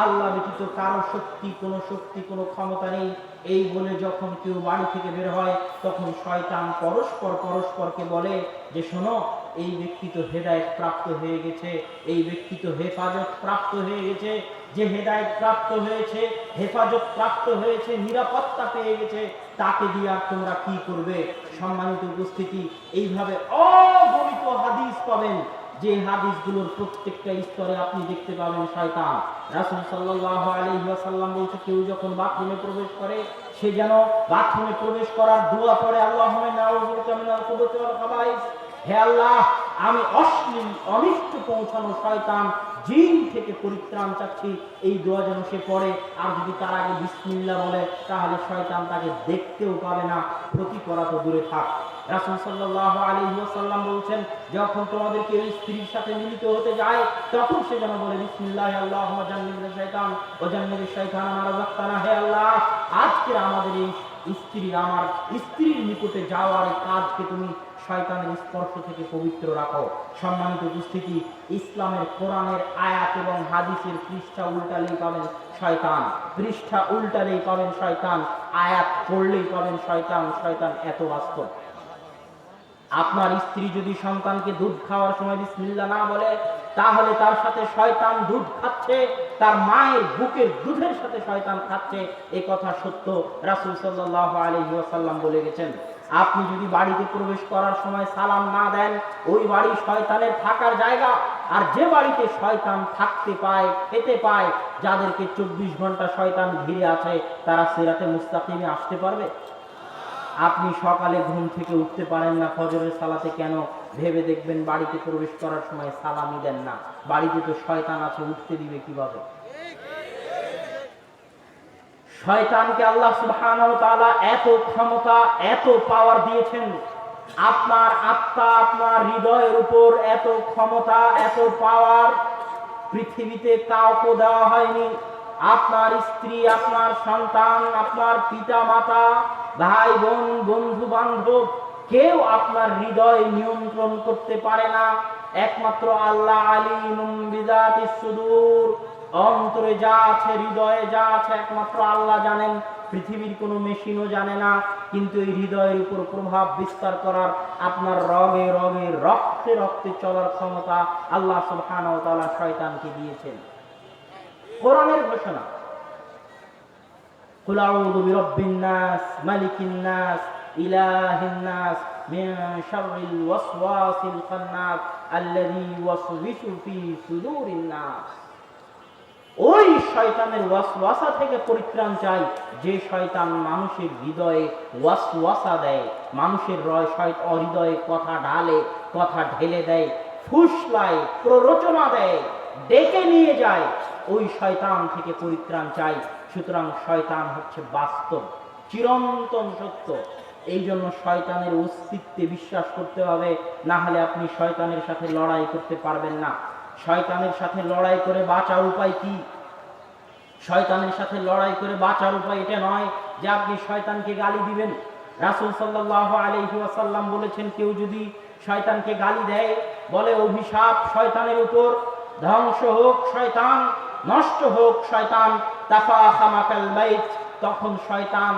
আল্লাহ ব্যতীত কারো শক্তি, কোনো ক্ষমতা নেই। এই বলে যখন কেউ বাড়ি থেকে বের হয়, তখন শয়তান পরস্পরকে বলে যে, শোনো, এই ব্যক্তি তো হেদায়েত প্রাপ্ত হয়ে গেছে, এই ব্যক্তি তো হেফাজত প্রাপ্ত হয়ে গেছে, যে হেদায়েত প্রাপ্ত হয়েছে, হেফাজত প্রাপ্ত হয়েছে, নিরাপত্তা পেয়ে গেছে, তাকে দিয়ে আর তোমরা কি করবে? সম্মানিত উপস্থিতি, এইভাবে অগণিত হাদিস পাবেন যে হাদিসগুলোর প্রত্যেকটা স্তরে আপনি দেখতে পাবেন শয়তান। রাসূল সাল্লাল্লাহু আলাইহি ওয়াসাল্লাম বলছে, কেউ যখন বাথরুমে প্রবেশ করে সে যেন বাথরুমে প্রবেশ করার দোয়া পড়ে, আল্লাহুম্মা নাউযু বিকা মিনাল খুবুসি ওয়াল খাবাইস, হে আল্লাহ আমি অশ্লীল অনিষ্ট পৌঁছানো শয়তান জিন থেকে পরিত্রাণ চাচ্ছি। এই দোয়া যেন সে পড়ে। আর যদি তার আগে বিসমিল্লাহ বলে তাহলে শয়তান তাকে দেখতেও পাবে না, ক্ষতি করা তো দূরে থাক। রাসূল সাল্লাল্লাহু আলাইহি ওয়াসাল্লাম বলছেন, যখন তোমাদের কেউ স্ত্রীর সাথে মিলিত হতে যায় তখন সে যেন বলে বিসমিল্লাহ আল্লাহুম্মা জান্নিবনা শাইতান ওয়া জান্নিবিশ শাইতানা মা রাযাকতানা, হে আল্লাহ আজকের আমাদের এই স্ত্রী, আমার স্ত্রীর নিকটে যাওয়ার কাজকে তুমি শয়তানের স্পর্শ থেকে পবিত্র রাখো। সম্মানিত উপস্থিতি, ইসলামের কোরআনের আয়াত এবং হাদিসের পৃষ্ঠা উল্টালেই পাবেন শয়তান, পৃষ্ঠা উল্টালেই পাবেন শয়তান, আয়াত পড়লেই পাবেন শয়তান। শয়তান এত বাস্তব। আপনার স্ত্রী যদি সন্তানকে দুধ খাওয়ার সময় বিসমিল্লাহ না বলে তাহলে তার সাথে শয়তান দুধ খাচ্ছে, তার মায়ের বুকের দুধের সাথে শয়তান খাচ্ছে। এই কথা সত্য, রাসূল সাল্লাল্লাহু আলাইহি ওয়াসাল্লাম বলে গেছেন। আপনি যদি বাড়িতে প্রবেশ করার সময় সালাম না দেন, ওই বাড়ি শয়তানের থাকার জায়গা। আর যে বাড়িতে শয়তান থাকতে পায়, খেতে পায়, যাদেরকে 24 ঘন্টা শয়তান ঘিরে আছে, তারা সিরাতে মুস্তাকিমে আসতে পারবে? আপনি সকালে ঘুম থেকে উঠতে পারেন না ফজরের সালাতে, কেন? ভেবে দেখবেন বাড়িতে প্রবেশ করার সময় সালামই দেন না। বাড়িতে তো শয়তান আছে, উঠতে দিবে কিভাবে? শয়তানকে আল্লাহ সুবহানাহু ওয়া তাআলা এত ক্ষমতা, এত পাওয়ার দিয়েছেন। আপনার আত্মা, আপনার হৃদয়ের উপর এত ক্ষমতা, এত পাওয়ার পৃথিবীতে কাউকে দেওয়া হয়নি। আপনার স্ত্রী, আপনার সন্তান, আপনার পিতা মাতা, ভাই বোন, বন্ধু বান্ধব, কেউ আপনার হৃদয় নিয়ন্ত্রণ করতে পারে না। একমাত্র আল্লাহ আলিমুম বিযাতিস সুদূর, অন্তরে যা আছে, হৃদয়ে যা আছে একমাত্র আল্লাহ জানেন। পৃথিবীর কোনো মেশিনও জানে না। কিন্তু এই হৃদয়ের উপর প্রভাব বিস্তার করার, আপনার রগে রগে, রক্তে রক্তে চলার ক্ষমতা আল্লাহ সুবহানাহু ওয়া তাআলা শয়তানকে দিয়েছেন। কোরআনের ঘোষণা, কুল আউযু বিরাব্বিন নাস মালিকিন নাস ইলাহিন নাস মিন শাররিল ওয়াসওয়াসিল খান্নাস আল্লাযী ইউওয়াসওয়িসু ফি সুদুরিন নাস। ওই শয়তানের ওয়াসওয়াসা থেকে পরিত্রাণ চাই, যে শয়তান মানুষের হৃদয়ে ওয়াসওয়াসা দেয়, মানুষের হৃদয়ে কথা ঢালে, কথা ঢেলে দেয়, ফুসলায়, প্ররোচনা দেয়, ডেকে নিয়ে যায়। ওই শয়তান থেকে পরিত্রাণ চাই। সুতরাং শয়তান হচ্ছে বাস্তব, চিরন্তন সত্য। এই জন্য শয়তানের অস্তিত্বে বিশ্বাস করতে হবে, না হলে আপনি শয়তানের সাথে লড়াই করতে পারবেন না। শয়তানের সাথে লড়াই করে বাঁচার উপায় কি? শয়তানের সাথে লড়াই করে বাঁচার উপায় এটা নয় যে আপনি শয়তানকে গালি দিবেন। রাসূল সাল্লাল্লাহু আলাইহি ওয়াসাল্লাম বলেছেন, কেউ যদি শয়তানকে গালি দেয়, বলে অভিশাপ শয়তানের উপর, ধ্বংস হোক শয়তান, নষ্ট হোক শয়তান, তাফাখামাকাল বাইত, তখন শয়তান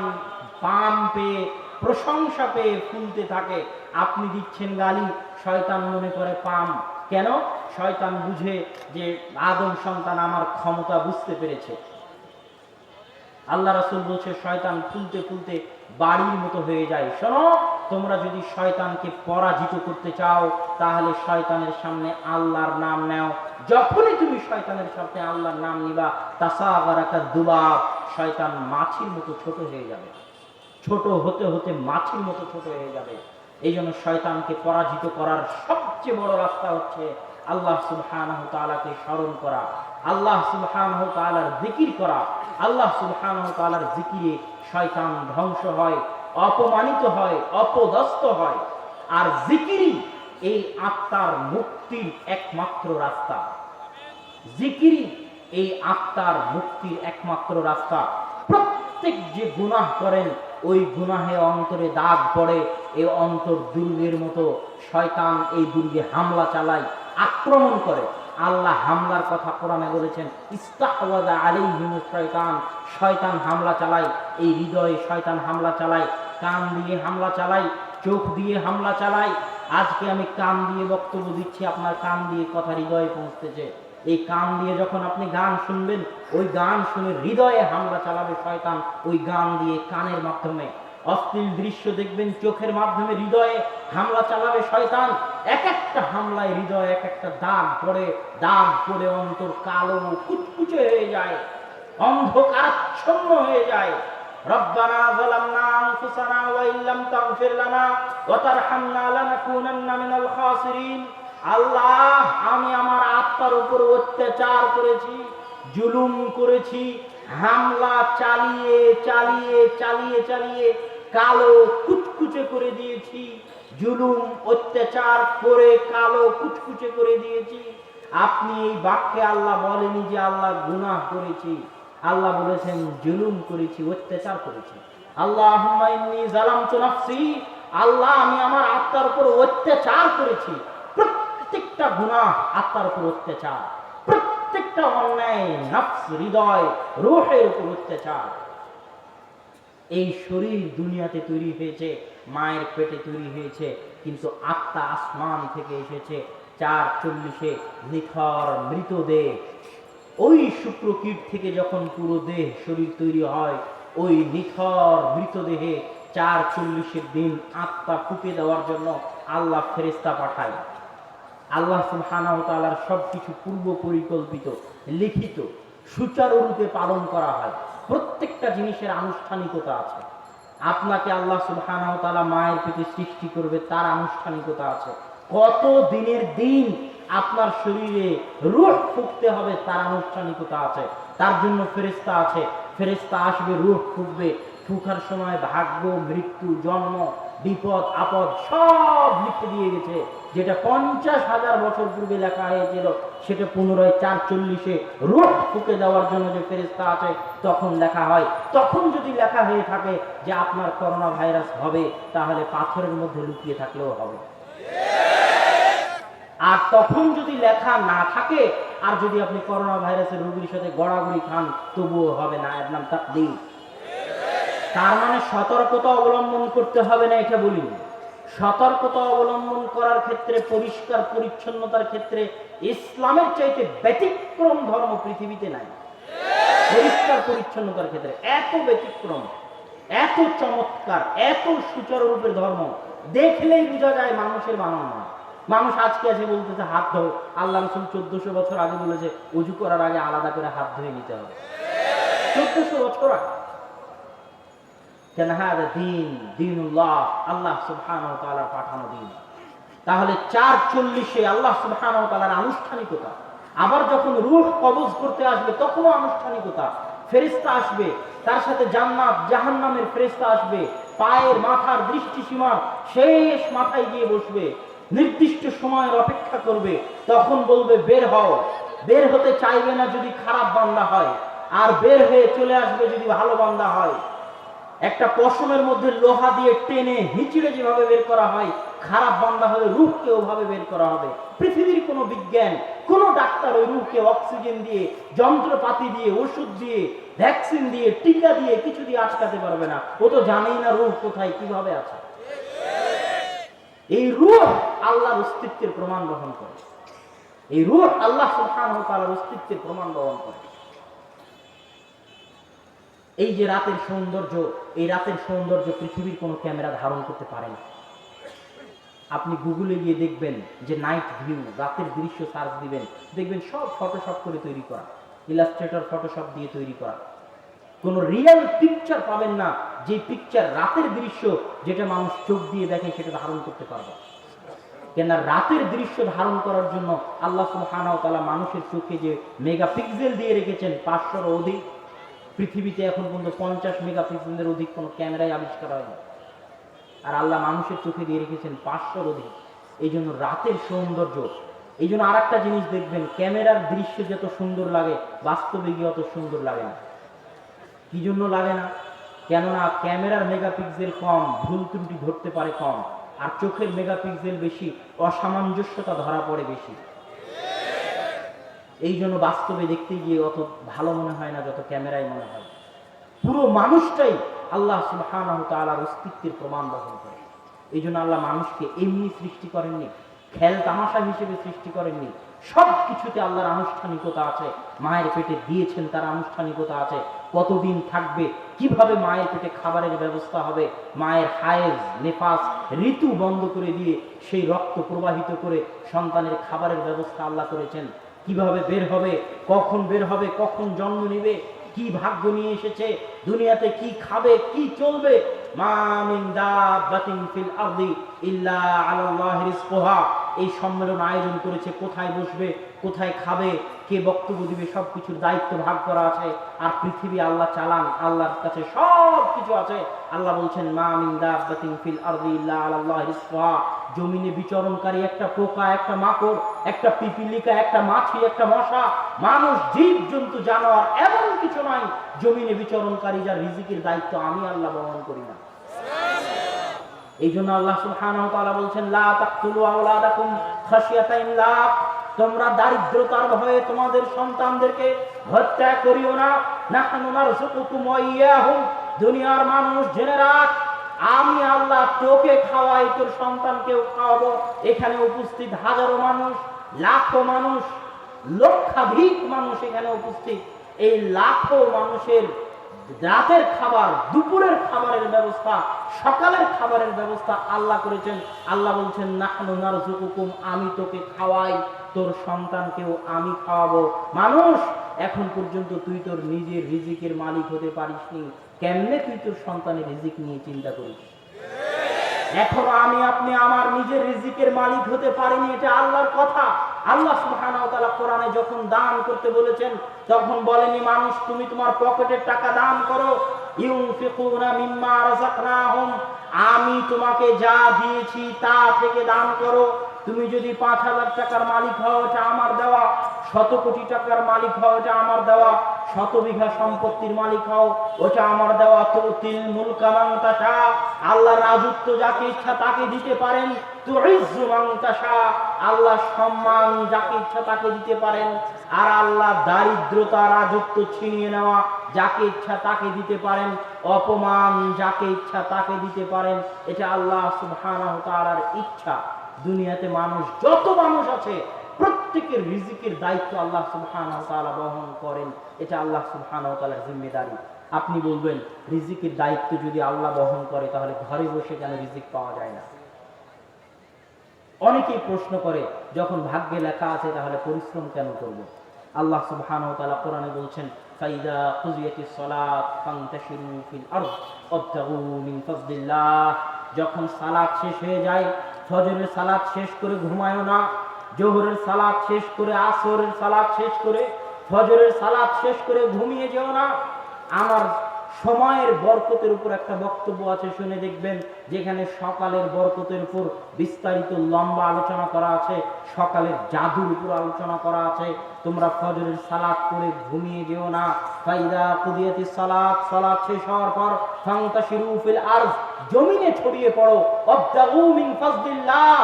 পাম পেয়ে, প্রশংসা পেয়ে ফুলতে থাকে। আপনি দিচ্ছেন গালি, শয়তান মনে করে পাম। কেন? শয়তান বুঝে যে আদম সন্তান আমার ক্ষমতা বুঝতে পেরেছে। আল্লাহ রাসূল বলছে শয়তান ফুলতে ফুলতে বাড়ির মতো হয়ে যায়। শোনো, তোমরা যদি শয়তানকে পরাজিত করতে চাও তাহলে শয়তানের সামনে আল্লাহর নাম নাও। যখনই তুমি শয়তানের সামনে আল্লাহর নাম নিবা, তাসাগারাকা দুবাব, শয়তান মাছির মতো ছোট হয়ে যাবে। ছোট হতে হতে মাছির মতো ছোট হয়ে যাবে। এই জন্য শয়তানকে পরাজিত করার সবচেয়ে বড় রাস্তা হচ্ছে আল্লাহ সুবহানাহু ওয়া তাআলাকে স্মরণ করা, আল্লাহ সুবহানাহু ওয়া তাআলার জিকির করা। আল্লাহ সুবহানাহু ওয়া তাআলার জিকিরে শয়তান ধ্বংস হয়, অপমানিত হয়, অপদস্থ হয়। আর জিকিরই এই আত্মার মুক্তির একমাত্র রাস্তা। জিকিরই এই আত্মার মুক্তির একমাত্র রাস্তা। প্রত্যেক যে গুনাহ করেন ওই গুনাহে অন্তরে দাগ পড়ে, এই অন্তর দুর্গের মতো। শয়তান এই দুর্গে হামলা চালায়, আক্রমণ করে। আল্লাহ হামলার কথা কোরআনে বলেছেন, ইস্তাহওয়াযা আলাইহিমুশ শয়তান, শয়তান হামলা চালায়। এই হৃদয়ে শয়তান হামলা চালায়, কান দিয়ে হামলা চালায়, চোখ দিয়ে হামলা চালায়। আজকে আমি কান দিয়ে বক্তব্য দিচ্ছি, আপনার কান দিয়ে কথা হৃদয়ে পৌঁছতেছে। এই কান দিয়ে যখন আপনি গান শুনবেন, ওই গান শুনে হৃদয়ে হামলা চালাবে শয়তান, ওই গান দিয়ে, কানের মাধ্যমে। অশ্লীল দৃশ্য দেখবেন, চোখের মাধ্যমে হৃদয়ে হামলা চালাবে শয়তান। এক একটা হামলায় হৃদয়ে এক একটা দাগ পড়ে অন্তর কালো কুচকুচে হয়ে যায়, অন্ধকারাচ্ছন্ন হয়ে যায়। রব্বানা যালামনা আনফুসানা ওয়া ইল্লাম তাগফির লানা ওয়া তারহামনা লানাকুনান্না মিনাল খাসিরিন। আল্লাহ, আমি আমার আত্মার উপর অত্যাচার করেছি, জুলুম করেছি, হামলা চালিয়ে চালিয়ে চালিয়ে চালিয়ে কালো কুচকুচে করে দিয়েছি, জুলুম অত্যাচার করে কালো কুচকুচে করে দিয়েছি। আপনি এই বাক্যে আল্লাহ বলেনি যে আল্লাহ গুনাহ করেছি, আল্লাহ বলেছেন জুলুম করেছি, অত্যাচার করেছি। আল্লাহুম্মা ইন্নী যালামতু নাফসি, আল্লাহ আমি আমার আত্মার উপর অত্যাচার করেছি। প্রত্যেকটা গুনাহ আত্মার উপর অত্যাচার, প্রত্যেকটা অন্যায় নফস, হৃদয়, রূহের উপর অত্যাচার। এই শরীর দুনিয়াতে তৈরি হয়েছে, মায়ের পেটে তৈরি হয়েছে, কিন্তু আত্মা আসমান থেকে এসেছে 440-এ নিথর মৃতদেহ। ওই শুক্রকীট থেকে যখন পুরো দেহ শরীর তৈরি হয়, ওই নিথর মৃতদেহে 440-এর দিন আত্মা ফুঁকে দেওয়ার জন্য আল্লাহ ফেরেশতা পাঠায়। আল্লাহ সুবহানাহু ওয়া তাআলার সবকিছু পূর্ব পরিকল্পিত, লিখিত, সুচারুরূপে পালন করা হয়। প্রত্যেকটা জিনিসের আনুষ্ঠানিকতা আছে। আপনাকে আল্লাহ সুবহানাহু ওয়া তাআলা মায়ের পেটে সৃষ্টি করবে, তার আনুষ্ঠানিকতা আছে। কত দিনের দিন আপনার শরীরে রূহ ফুঁকতে হবে, তার আনুষ্ঠানিকতা আছে। তার জন্য ফেরেশতা আছে, ফেরেশতা আসবে, রূহ ফুঁকবে। ফুঁকার সময় ভাগ্য, মৃত্যু, জন্ম, বিপদ, আপদ সব লিখে দিয়ে গেছে। যেটা 50,000 বছর পূর্বে লেখা হয়েছিল, সেটা পুনরায় 440-এ রূহ ফুঁকে দেওয়ার জন্য যে ফেরেশতা আছে তখন লেখা হয়। তখন যদি লেখা হয়ে থাকে যে আপনার করোনা ভাইরাস হবে, তাহলে পাথরের মধ্যে লুকিয়ে থাকলেও হবে। আর তখন যদি লেখা না থাকে, আর যদি আপনি করোনা ভাইরাসের রোগীর সাথে গড়াগড়ি খান, তবুও হবে না, এর নাম তাকদীর। তার মানে সতর্কতা অবলম্বন করতে হবে না, এটা বলিনি। সতর্কতা অবলম্বন করার ক্ষেত্রে, পরিষ্কার পরিচ্ছন্নতার ক্ষেত্রে ইসলামের চাইতে ব্যতিক্রম ধর্ম পৃথিবীতে নাই। পরিষ্কার পরিচ্ছন্নতার ক্ষেত্রে এত ব্যতিক্রম, এত চমৎকার, এত সুচারুরূপের ধর্ম, দেখলেই বোঝা যায় মানুষের বানানো নয়। মানুষ আজকে এসে বলতেছে হাত ধো। আল্লাহ রাসূল 1400 বছর আগে বলেছে ওযু করার আগে আলাদা করে হাত ধুয়ে নিতে হবে। 1400 বছর আগে। কেন? হাদা দ্বীন, দ্বীনুল্লাহ, আল্লাহ সুবহানাহু ওয়া তাআলার পাঠানো দ্বীন। তাহলে 440-এ আল্লাহ সুবহানাহু ওয়া তাআলার আনুষ্ঠানিকতা। আবার যখন রূহ কবজ করতে আসবে তখনও আনুষ্ঠানিকতা। ফেরেশতা আসবে, তার সাথে জান্নাত জাহান্নামের ফেরেশতা আসবে, পায়ের মাথার দৃষ্টিসীমার শেষ মাথায় গিয়ে বসবে, নির্দিষ্ট সময়ের অপেক্ষা করবে। তখন বলবে বের হও। বের হতে চাইবে না যদি খারাপ বান্দা হয়, আর বের হয়ে চলে আসবে যদি ভালো বান্দা হয়। একটা পশমের মধ্যে লোহা দিয়ে টেনে হিঁচড়ে যেভাবে বের করা হয়, খারাপ বান্দা হলে রূহকে ওভাবে বের করা হবে। পৃথিবীর কোনো বিজ্ঞান, কোনো ডাক্তার ওই রূহকে অক্সিজেন দিয়ে, যন্ত্রপাতি দিয়ে, ওষুধ দিয়ে, ভ্যাকসিন দিয়ে, টিকা দিয়ে কিছু দিয়ে আটকাতে পারবে না। ও তো জানেই না রূহ কোথায়, কিভাবে আছে। এই রূহ আল্লাহর অস্তিত্বের প্রমাণ বহন করে। এই রূহ আল্লাহ সুবহানাহু ওয়া তাআলার অস্তিত্বের প্রমাণ বহন করে। এই যে রাতের সৌন্দর্য, এই রাতের সৌন্দর্য পৃথিবীর কোনো ক্যামেরা ধারণ করতে পারে না। আপনি গুগলে গিয়ে দেখবেন যে নাইট ভিউ, রাতের দৃশ্য সার্চ দিবেন, দেখবেন সব ফটোশপ করে তৈরি করা, ইলাস্ট্রেটর ফটোশপ দিয়ে তৈরি করা। কোনো রিয়েল পিকচার পাবেন না, যে পিকচার রাতের দৃশ্য যেটা মানুষ চোখ দিয়ে দেখে সেটা ধারণ করতে পারবে। কেন? রাতের দৃশ্য ধারণ করার জন্য আল্লাহ সুবহানাহু ওয়া তাআলা মানুষের চোখে যে মেগাপিক্সেল দিয়ে রেখেছেন 500-এর অধিক। পৃথিবীতে এখন পর্যন্ত 50 মেগাপিক্সেলের অধিক কোনো ক্যামেরাই আবিষ্কার হয়নি, আর আল্লাহ মানুষের চোখে দিয়ে রেখেছেন 500-এর অধিক। এই জন্য রাতের সৌন্দর্য। এই জন্য আর একটা জিনিস দেখবেন, ক্যামেরার দৃশ্য যত সুন্দর লাগে, বাস্তবে গিয়ে অত সুন্দর লাগে না। কি জন্য লাগে না? কেননা ক্যামেরার মেগাপিক্সেল কম, ভুল ত্রুটি ধরতে পারে কম, আর চোখের মেগাপিক্সেল বেশি, অসামঞ্জস্যতা ধরা পড়ে বেশি। এই জন্য বাস্তবে দেখতে গিয়ে অত ভালো মনে হয় না যত ক্যামেরায় মনে হয়। পুরো মানুষটাই আল্লাহ সুবহানাহু ওয়া তাআলার অস্তিত্বের প্রমাণ বহন করে। এই জন্য আল্লাহ মানুষকে এমনি সৃষ্টি করেননি, খেল তামাশা হিসেবে সৃষ্টি করেননি, সবকিছুতে আল্লাহর আনুষ্ঠানিকতা আছে। মায়ের পেটে দিয়েছেন, তার আনুষ্ঠানিকতা আছে। কতদিন থাকবে, কিভাবে মায়ের পেটে খাবারের ব্যবস্থা হবে, মায়ের হায়েজ নেফাস ঋতু বন্ধ করে দিয়ে সেই রক্ত প্রবাহিত করে সন্তানের খাবারের ব্যবস্থা আল্লাহ করেছেন। কিভাবে বের হবে, কখন বের হবে, কখন জন্ম নেবে, কি ভাগ্য নিয়ে এসেছে, দুনিয়াতে কি খাবে, কি চলবে। মা মিন দাব্বাতিন ফিল আরদি ইল্লা আলাল্লাহি রিজকুহা। এই সম্মেলন আয়োজন করেছে, কোথায় বসবে, কোথায় খাবে, কে বক্তব্য দিবে, সবকিছুর দায়িত্ব ভাগ করা আছে। আর পৃথিবী আল্লাহ চালান, আল্লাহর কাছে সব কিছু আছে। আল্লাহ বলছেন মা মিন দাব্বাতিন ফিল আরদি ইল্লা আলাল্লাহি রিজকুহা। জমিনে বিচরণকারী একটা পোকা, একটা মাকড়, একটা পিপিলিকা, একটা মাছি, একটা মশা, মানুষ, জীব জন্তু, জানোয়ার, এমন কিছু নাই জমিনে বিচরণকারী যার রিজিকের দায়িত্ব আমি আল্লাহ বহন করি না। এই জন্য আল্লাহ সুবহানাহু ওয়া তাআলা বলছেন লা তাকতুলু আওলাদাকুম খাশিয়াতা ইমলাক। তোমরা দারিদ্রতার ভয়ে তোমাদের সন্তানদেরকে হত্যা করিও না। নাহনু নারযুকুকুম ওয়া ইয়াহুম। দুনিয়ার মানুষ জেনে রাখ, আমি আল্লাহ তোকে খাওয়াই, তোর সন্তানকেও খাওয়াবো। এখানে উপস্থিত হাজারো মানুষ, লাখো মানুষ, লক্ষাধিক মানুষ এখানে উপস্থিত। এই লাখো মানুষের রাতের খাবার, দুপুরের খাবারের ব্যবস্থা, সকালের খাবারের ব্যবস্থা আল্লাহ করেছেন। আল্লাহ বলছেন নাহনু নারযুকুকুম, আমি তোকে খাওয়াই, তোর সন্তানকেও আমি খাওয়াবো। মানুষ, এখন পর্যন্ত তুই তোর নিজের রিজিকের মালিক হতে পারিসনি, কেমনে তুই তোর সন্তানের রিজিক নিয়ে চিন্তা করিস? এখনো আমি আপনি আমার নিজের রিজিকের মালিক হতে পারিনি, এটা আল্লাহর কথা। আল্লাহ সুবহানাহু ওয়া তাআলা কোরআনে যখন দান করতে বলেছেন, তখন বলেনি মানুষ তুমি তোমার পকেটের টাকা দান করো। ইউনফিকুনা মিম্মা রাযাকনাহুম, আমি তোমাকে যা দিয়েছি তা থেকে দান করো। তুমি যদি ৫,০০০ টাকার মালিক হও, এটা আমার দেওয়া। ১০০ কোটি টাকার মালিক হও, এটা আমার দেওয়া। ১০০ বিঘা সম্পত্তির মালিক হও, ওটা আমার দেওয়া। তুতিল মুলকা মান তাশা, আল্লাহ রাজত্ব যাকে ইচ্ছা তাকে দিতে পারেন। তুইজ্জু মান তাশা, আল্লাহ সম্মান যাকে ইচ্ছা তাকে দিতে পারেন। আর আল্লাহ দারিদ্রতা, রাজত্ব ছিনিয়ে নেওয়া যাকে ইচ্ছা তাকে দিতে পারেন। অপমান যাকে ইচ্ছা তাকে দিতে পারেন। এটা আল্লাহ সুবহানাহু ওয়া তাআলার ইচ্ছা। দুনিয়াতে মানুষ, যত মানুষ আছে, প্রত্যেকের রিজিকের দায়িত্ব আল্লাহ সুবহানাহু ওয়া তাআলা বহন করেন। এটা আল্লাহ সুবহানাহু ওয়া তাআলার জিম্মেদারি। আপনি বলবেন রিজিকের দায়িত্ব যদি আল্লাহ বহন করে, তাহলে ঘরে বসে কেন রিজিক পাওয়া যায় না? অনেকেই প্রশ্ন করে, যখন ভাগ্যে লেখা আছে তাহলে পরিশ্রম কেন করব? আল্লাহ সুবহানাহু ওয়া তাআলা কোরআনে বলছেন ফাইদা কুজিয়াতিস সালাত ফান্তাশিরু ফিল আরদ ওয়াবতাগু মিন ফাজলিল্লাহ। যখন সালাত শেষ হয়ে যায়, ফজরের সালাত শেষ করে ঘুমায়ও না, জোহরের সালাত শেষ করে, আসরের সালাত শেষ করে, ফজরের সালাত শেষ করে ঘুমিয়ে যেও না। আমার সময়ের বরকতের উপর একটা বক্তব্য আছে, শুনে দেখবেন, যেখানে সকালের বরকতের উপর বিস্তারিত লম্বা আলোচনা করা আছে, সকালের জাদুর উপর আলোচনা করা আছে। তোমরা ফজরের সালাত করে ঘুমিয়ে যেও না। ফাইদা কুদিয়াতিস সালাত, সালাত শেষ হওয়ার পর ফান্তাশিরু ফিল আরদ, জমিনে ছড়িয়ে পড়ো। ওয়াবতাগু মিন ফাজলিল্লাহ,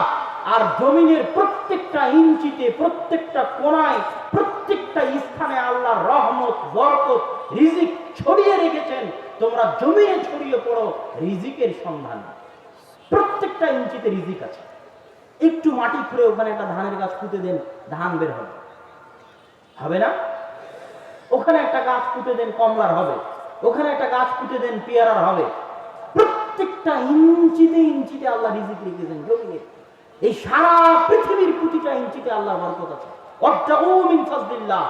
আর জমিনের প্রত্যেকটা ইঞ্চিতে, প্রত্যেকটা কোণায়, প্রত্যেকটা স্থানে আল্লাহর রহমত, বরকত, রিজিক ছড়িয়ে রেখেছেন। তোমরা জমিনে ছড়িয়ে পড়ো রিজিকের সন্ধানে। প্রত্যেকটা ইঞ্চিতে রিজিক আছে। একটু মাটি খুঁড়ে ওখানে একটা ধানের গাছ পুঁতে দেন, ধান বের হবে, হবে না? ওখানে একটা গাছ পুঁতে দেন, কমলার হবে। ওখানে একটা গাছ পুঁতে দেন, পেয়ারার হবে। প্রত্যেকটা ইঞ্চিতে ইঞ্চিতে আল্লাহ রিজিক রেখেছেন জমিনে। এই সারা পৃথিবীর প্রতিটা ইঞ্চিতে আল্লাহর বরকত আছে। ওয়াবতাগু মিন ফাজলিল্লাহ,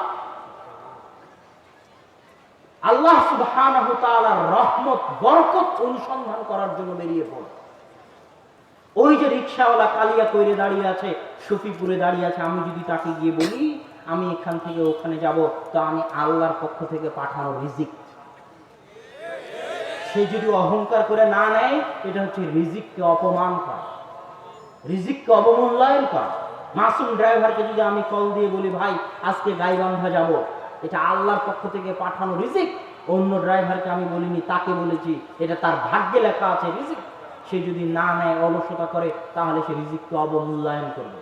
আল্লাহ সুবহানাহু ওয়া তাআলার রহমত, বরকত অনুসন্ধান করার জন্য বেরিয়ে পড়ো। ওই যে রিকশাওয়ালা কালিয়া কইরে দাঁড়িয়ে আছে, শফিপুরে দাঁড়িয়ে আছে, আমি যদি তাকে গিয়ে বলি আমি এখান থেকে ওখানে যাব, তো আমি আল্লাহর পক্ষ থেকে পাঠানো রিজিক। সে যদি অহংকার করে না নেয়, এটা হচ্ছে রিজিককে অপমান করা, রিজিককে অবমূল্যায়ন করা। মাসুম ড্রাইভারকে যদি আমি কল দিয়ে বলি ভাই আজকে গাইবান্ধা যাব, এটা আল্লাহর পক্ষ থেকে পাঠানো রিজিক। অন্য ড্রাইভারকে আমি বলিনি, তাকে বলেছি, এটা তার ভাগ্যে লেখা আছে রিজিক। সে যদি না নেয়, অলসতা করে, তাহলে সে রিজিককে অবমূল্যায়ন করবে।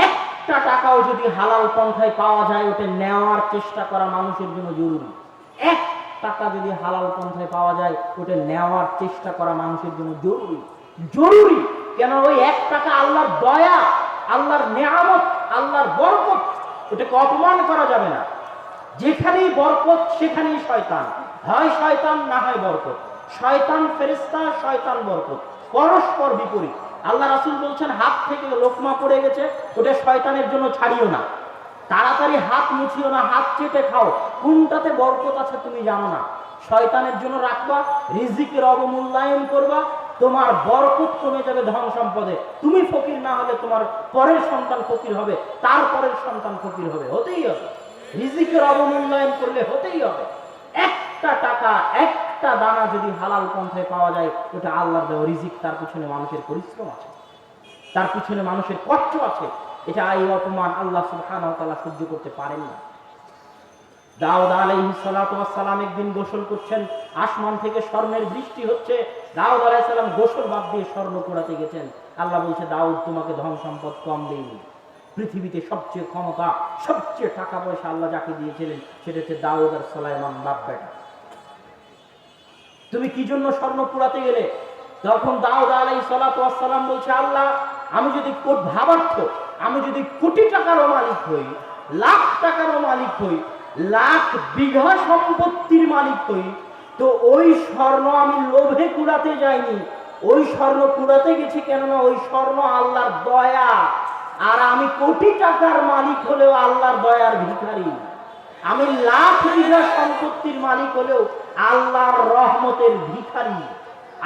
একটা টাকাও যদি হালাল পন্থায় পাওয়া যায়, ওটা নেওয়ার চেষ্টা করা মানুষের জন্য জরুরি। এক টাকা যদি হালাল পন্থায় পাওয়া যায়, ওটা নেওয়ার চেষ্টা করা মানুষের জন্য জরুরি। জরুরি কেন? ওই এক টাকা আল্লাহর দয়া, আল্লাহর নেয়ামত, আল্লাহর বরকত, ওটাকে অপমান করা যাবে না। যেখানেই বরকত সেখানেই শয়তান, হয় শয়তান না হয় বরকত। শয়তান ফেরেশতা, শয়তান বরকত, পরস্পর বিপরীত। আল্লাহ রাসূল বলছেন হাত থেকে লোকমা পড়ে গেছে, ওটা শয়তানের জন্য ছাড়িও না, তাড়াতাড়ি হাত মুছিও না, হাত চেটে খাও, কোনটাতে বরকত আছে তুমি জানো না। শয়তানের জন্য রাখবা, রিজিকের অবমূল্যায়ন করবা, তোমার বরকত কমে যাবে ধন সম্পদে। তুমি ফকির না হলে তোমার পরের সন্তান ফকির হবে, তার পরের সন্তান ফকির হবে, হতেই হবে। রিজিকের অবমূল্যায়ন করলে হতেই হবে। একটা টাকা, একটা দানা যদি হালাল পন্থায় পাওয়া যায়, ওটা আল্লাহর দেওয়া রিজিক, তার পিছনে মানুষের পরিশ্রম আছে, তার পিছনে মানুষের কষ্ট আছে। এটা এই অপমান আল্লাহ সুবহানাহু ওয়া তাআলা সহ্য করতে পারেন না। দাউদ আলাইহিস সালাতু ওয়াস সালাম একদিন গোসল করছেন, আসমান থেকে স্বর্ণের বৃষ্টি হচ্ছে। দাউদ আলাইহিস সালাম গোসল বাদ দিয়ে স্বর্ণ কুড়াতে গেছেন। আল্লাহ বলছে, দাউদ তোমাকে ধন সম্পদ কম দেয়নি, পৃথিবীতে সবচেয়ে ক্ষমতা, সবচেয়ে টাকা পয়সা আল্লাহ যাকে দিয়েছিলেন সেটা হচ্ছে দাউদ আর সুলাইমান, বাপ বেটা। তুমি কি জন্য স্বর্ণ কুড়াতে গেলে? তখন দাউদ আলাইহিস সালাতু ওয়াস সালাম বলছে, আল্লাহ আমি যদি ভাবার্থ, আমি যদি কোটি টাকারও মালিক হই, লাখ টাকারও মালিক হই, লাখ বিঘা সম্পত্তির মালিক হই, তো ওই স্বর্ণ আমি লোভে কুড়াতে যাইনি, ওই স্বর্ণ কুড়াতে গেছি কেননা ওই স্বর্ণ আল্লাহর দয়া। আর আমি কোটি টাকার মালিক হলেও আল্লাহর দয়ার ভিখারি, আমি লাখ বিঘা সম্পত্তির মালিক হলেও আল্লাহর রহমতের ভিখারি,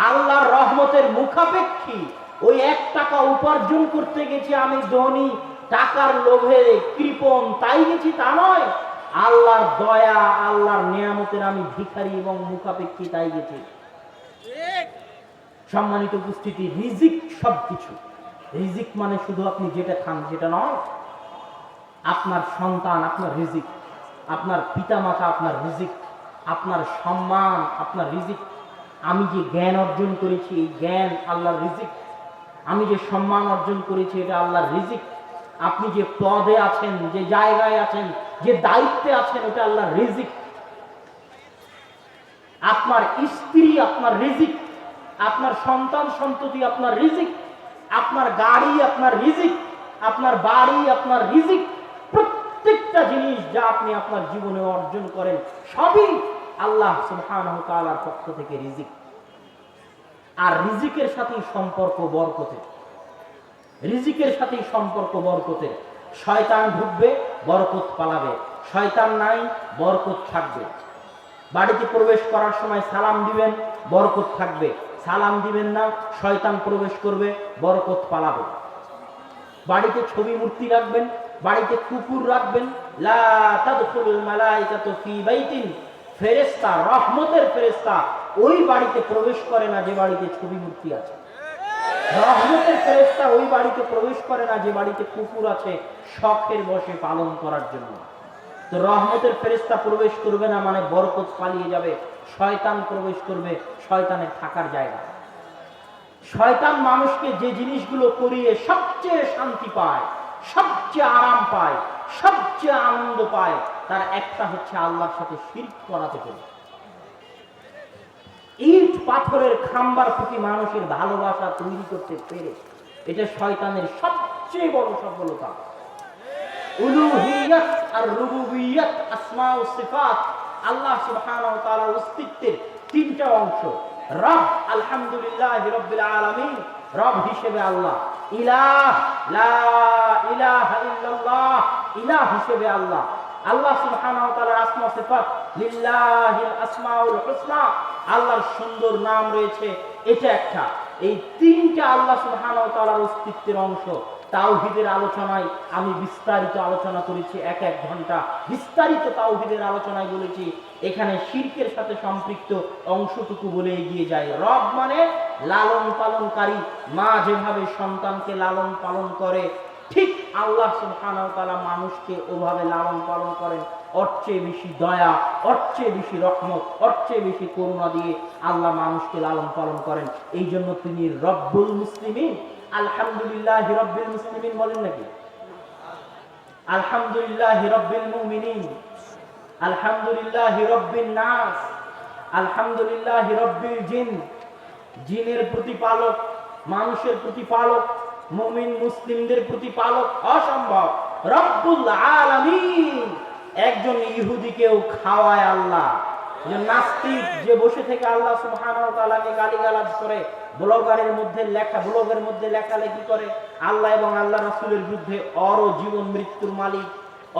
আল্লাহর রহমতের মুখাপেক্ষী। ওই 1 টাকা উপার্জন করতে গেছি আমি ধনী, টাকার লোভে কৃপণ তাই গেছি তা নয়। আল্লাহর দয়া, আল্লাহর নিয়ামতের আমি ভিখারি এবং মুখাপেক্ষী তাই গেছি। সম্মানিত উপস্থিতি, রিজিক সবকিছু। রিজিক মানে শুধু আপনি যেটা খান যেটা নয়। আপনার সন্তান আপনার রিজিক, আপনার পিতামাতা আপনার রিজিক, আপনার সম্মান আপনার রিজিক। আমি যে জ্ঞান অর্জন করেছি এই জ্ঞান আল্লাহর রিজিক, আমি যে সম্মান অর্জন করেছি এটা আল্লাহর রিজিক। আপনি যে পদে আছেন, যে জায়গায় আছেন, যে দায়িত্বে আছেন, ওটা আল্লাহর রিজিক। আপনার স্ত্রী আপনার রিজিক, আপনার সন্তান সন্ততি আপনার রিজিক, আপনার গাড়ি আপনার রিজিক, আপনার বাড়ি আপনার রিজিক। প্রত্যেকটা জিনিস যা আপনি আপনার জীবনে অর্জন করেন সবই আল্লাহ সুবহানাহু ওয়া তাআলার পক্ষ থেকে রিজিক। আর রিজিকের সাথেই সম্পর্ক বরকতের, রিজিকের সাথেই সম্পর্ক বরকতের। শয়তান ঢুকবে, বরকত পালাবে, শয়তান নাই, বরকত থাকবে। বাড়িতে প্রবেশ করার সময় সালাম দিবেন, বরকত থাকবে, সালাম দিবেন না, শয়তান প্রবেশ করবে, বরকত পালাবে। বাড়িতে ছবি মূর্তি রাখবেন, বাড়িতে কুকুর রাখবেন, লা তাদখুলুল মালাইকাতু ফি বাইতিন, ফেরেশতা, রহমতের ফেরেশতা ওই বাড়িতে প্রবেশ করে না যে বাড়িতে ছবি মূর্তি আছে। রহমতের ফেরেশতা ওই বাড়িতে প্রবেশ করে না যে বাড়িতে কুকুর আছে শখের বশে পালন করার জন্য। তো রহমতের ফেরেশতা প্রবেশ করবে না মানে বরকত পালিয়ে যাবে, শয়তান প্রবেশ করবে, শয়তানের থাকার জায়গা। শয়তান মানুষকে যে জিনিসগুলো করিয়ে সবচেয়ে শান্তি পায়, সবচেয়ে আরাম পায়, সবচেয়ে আনন্দ পায়, তার একটা হচ্ছে আল্লাহর সাথে শিরক করাতে পারে। ইট পাথরের খাম্বার প্রতি মানুষের ভালোবাসা তৈরি করতে পেরে এটা শয়তানের সবচেয়ে বড় সফলতা। উলুহিয়াত আর রুবুবিয়াত, আসমা ও সিফাত, আল্লাহ সুবহানাহু ওয়া তাআলার অস্তিত্বের 3টা অংশ। রব, আলহামদুলিল্লাহি রাব্বিল আলামিন, রব হিসেবে আল্লাহ। ইলাহ, লা ইলাহা ইল্লাল্লাহ, ইলাহ হিসেবে আল্লাহ। আল্লাহ সুবহানাহু ওয়া তাআলার আসমা ও সিফাত, লিল্লাহিল আসমাউল হুসনা, আল্লাহর সুন্দর নাম রয়েছে, এটা একটা। এই 3টা আল্লাহ সুবহানাহু ওয়া তাআলার অস্তিত্বের অংশ। তাওহীদের আলোচনায় আমি বিস্তারিত আলোচনা করেছি, 1 ঘন্টা বিস্তারিত তাওহীদের আলোচনায় বলেছি। এখানে শিরকের সাথে সম্পৃক্ত অংশটুকু বলে এগিয়ে যায়। রব মানে লালন পালনকারী, মা যেভাবে সন্তানকে লালন পালন করে ঠিক আল্লাহ সুবহানাহু ওয়া তাআলা মানুষকে ওভাবে লালন পালন করেন। ওর চেয়ে বেশি দয়া, ওর চেয়ে বেশি রহমত, ওর চেয়ে বেশি করুণা দিয়ে আল্লাহ মানুষকে লালন পালন করেন। এই জন্য তিনি রব্বুল মুসলিমিন। আলহামদুলিল্লাহি রাব্বিল মুসলিমিন বলেন নাকি? আলহামদুলিল্লাহি রাব্বিল মুমিনিন, আলহামদুলিল্লাহি রাব্বিন নাস, আলহামদুলিল্লাহি রাব্বিল জিন। জিনের প্রতিপালক, মানুষের প্রতিপালক, মুমিন মুসলিমদের প্রতিপালক অসম্ভব। রব্বুল আলামিন। একজন ইহুদিকেও খাওয়ায় আল্লাহ। যে নাস্তিক যে বসে থেকে আল্লাহ সুবহানাহু ওয়া তাআলাকে গালিগালাজ করে, ব্লগের মধ্যে লেখালেখি করে আল্লাহ এবং আল্লাহ রাসূলের বিরুদ্ধে, অর জীবন মৃত্যুর মালিক,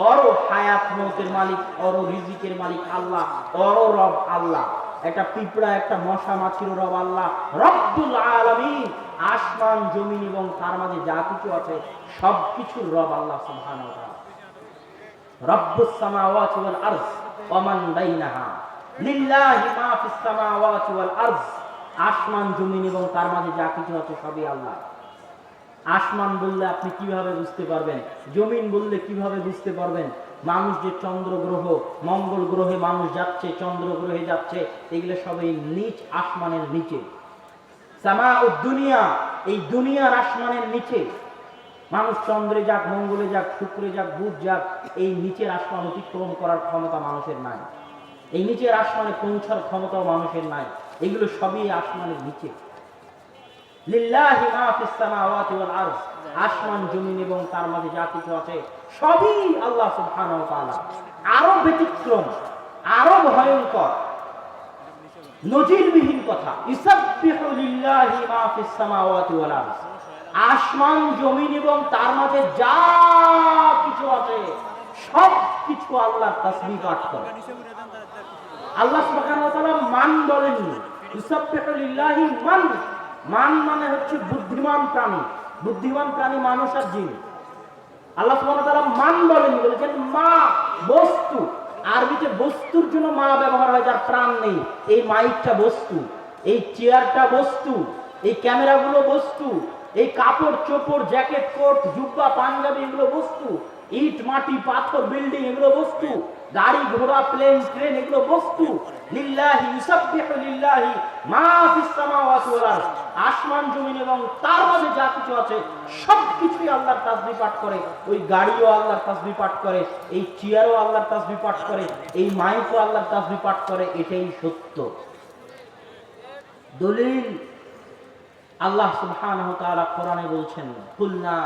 অর হায়াত মওতের মালিক, অর রিজিকের মালিক আল্লাহ, অর রব আল্লাহ। একটা পিঁপড়া একটা মশা মাছির রব আল্লাহ রব্বুল আলামিন। আসমান জমিন এবং তার মাঝে যা কিছু আছে সবকিছুর রব আল্লাহ সুবহানাহু ওয়া তাআলা। রব্বুস সামাওয়াতি ওয়াল আরজ ওয়া মান বাইনাহা লিল্লাহি মা ফিস সামাওয়াতি ওয়াল আরজ। আসমান জমিন এবং তার মাঝে যা কিছু আছে সবই আল্লাহ। আসমান বললে আপনি কিভাবে বুঝতে পারবেন? জমিন বললে কিভাবে বুঝতে পারবেন? মানুষ যে চন্দ্র গ্রহ, মঙ্গল গ্রহে মানুষ যাচ্ছে, চন্দ্র গ্রহে যাচ্ছে, এগুলো সবই নিচ আসমানের নিচে। সামাউদ দুনিয়া, এই দুনিয়ার আসমানের নিচে। মানুষ চন্দ্রে যাক, মঙ্গলে যাক, শুক্রে যাক, বুধ যাক, এই নিচের আসমান অতিক্রম করার ক্ষমতা মানুষের নাই। এই নিচের আসমানে পৌঁছার ক্ষমতাও মানুষের নাই। এগুলো সবই আসমানের নিচে। লিল্লাহি মা ফিস সামাওয়াতি ওয়াল আরজ। আসমান জমিন এবং তার মাঝে যা কিছু আছে সবই আল্লাহ সুবহানাহু ওয়া তাআলা। আরো ব্যতিক্রম, আরো ভয়ঙ্কর, নজিরবিহীন কথা, ইসাব্বিহু লিল্লাহি মা ফিস সামাওয়াতি ওয়াল আরজ। আসমান জমিন এবং তার মাঝে যা কিছু আছে সব কিছু আল্লাহর তাসবিহ পাঠ করে। আল্লাহ সুবহানাহু ওয়া তাআলা মান বলেননি, ইসাব্বিহু লিল্লাহি মান। মান মানে হচ্ছে বুদ্ধিমান প্রাণী। বুদ্ধিমান প্রাণী মানুষ আর জিন। আল্লাহ সুবহানাহু ওয়া তাআলা মান বলেন, বলেছেন মা, বস্তু। আরবিতে বস্তুর জন্য মা ব্যবহার হয় যার প্রাণ নেই। এই মাইকটা বস্তু, এই চেয়ারটা বস্তু, এই ক্যামেরাগুলো বস্তু, এই কাপড় চোপড়, জ্যাকেট, কোট, জুব্বা, পাঞ্জাবি, এগুলো বস্তু। ইট মাটি পাথর বিল্ডিং এগুলো বস্তু। গাড়ি ঘোড়া প্লেন ট্রেন এগুলো বস্তু। লিল্লাহি ইউসাব্বিহু লিল্লাহি মা ফিস সামাওয়াতি ওয়াল আরদ। আসমান জমিন এবং তার মাঝে যা কিছু আছে সবকিছুই আল্লাহর তাসবিহ পাঠ করে। ওই গাড়িও আল্লাহর তাসবিহ পাঠ করে, এই চেয়ারও আল্লাহর তাসবিহ পাঠ করে, এই মাইকও আল্লাহর তাসবিহ পাঠ করে। এটাই সত্য। দলিল আল্লাহ সুবহানাহু ওয়া তাআলা কোরআনে বলছেন, কুলনা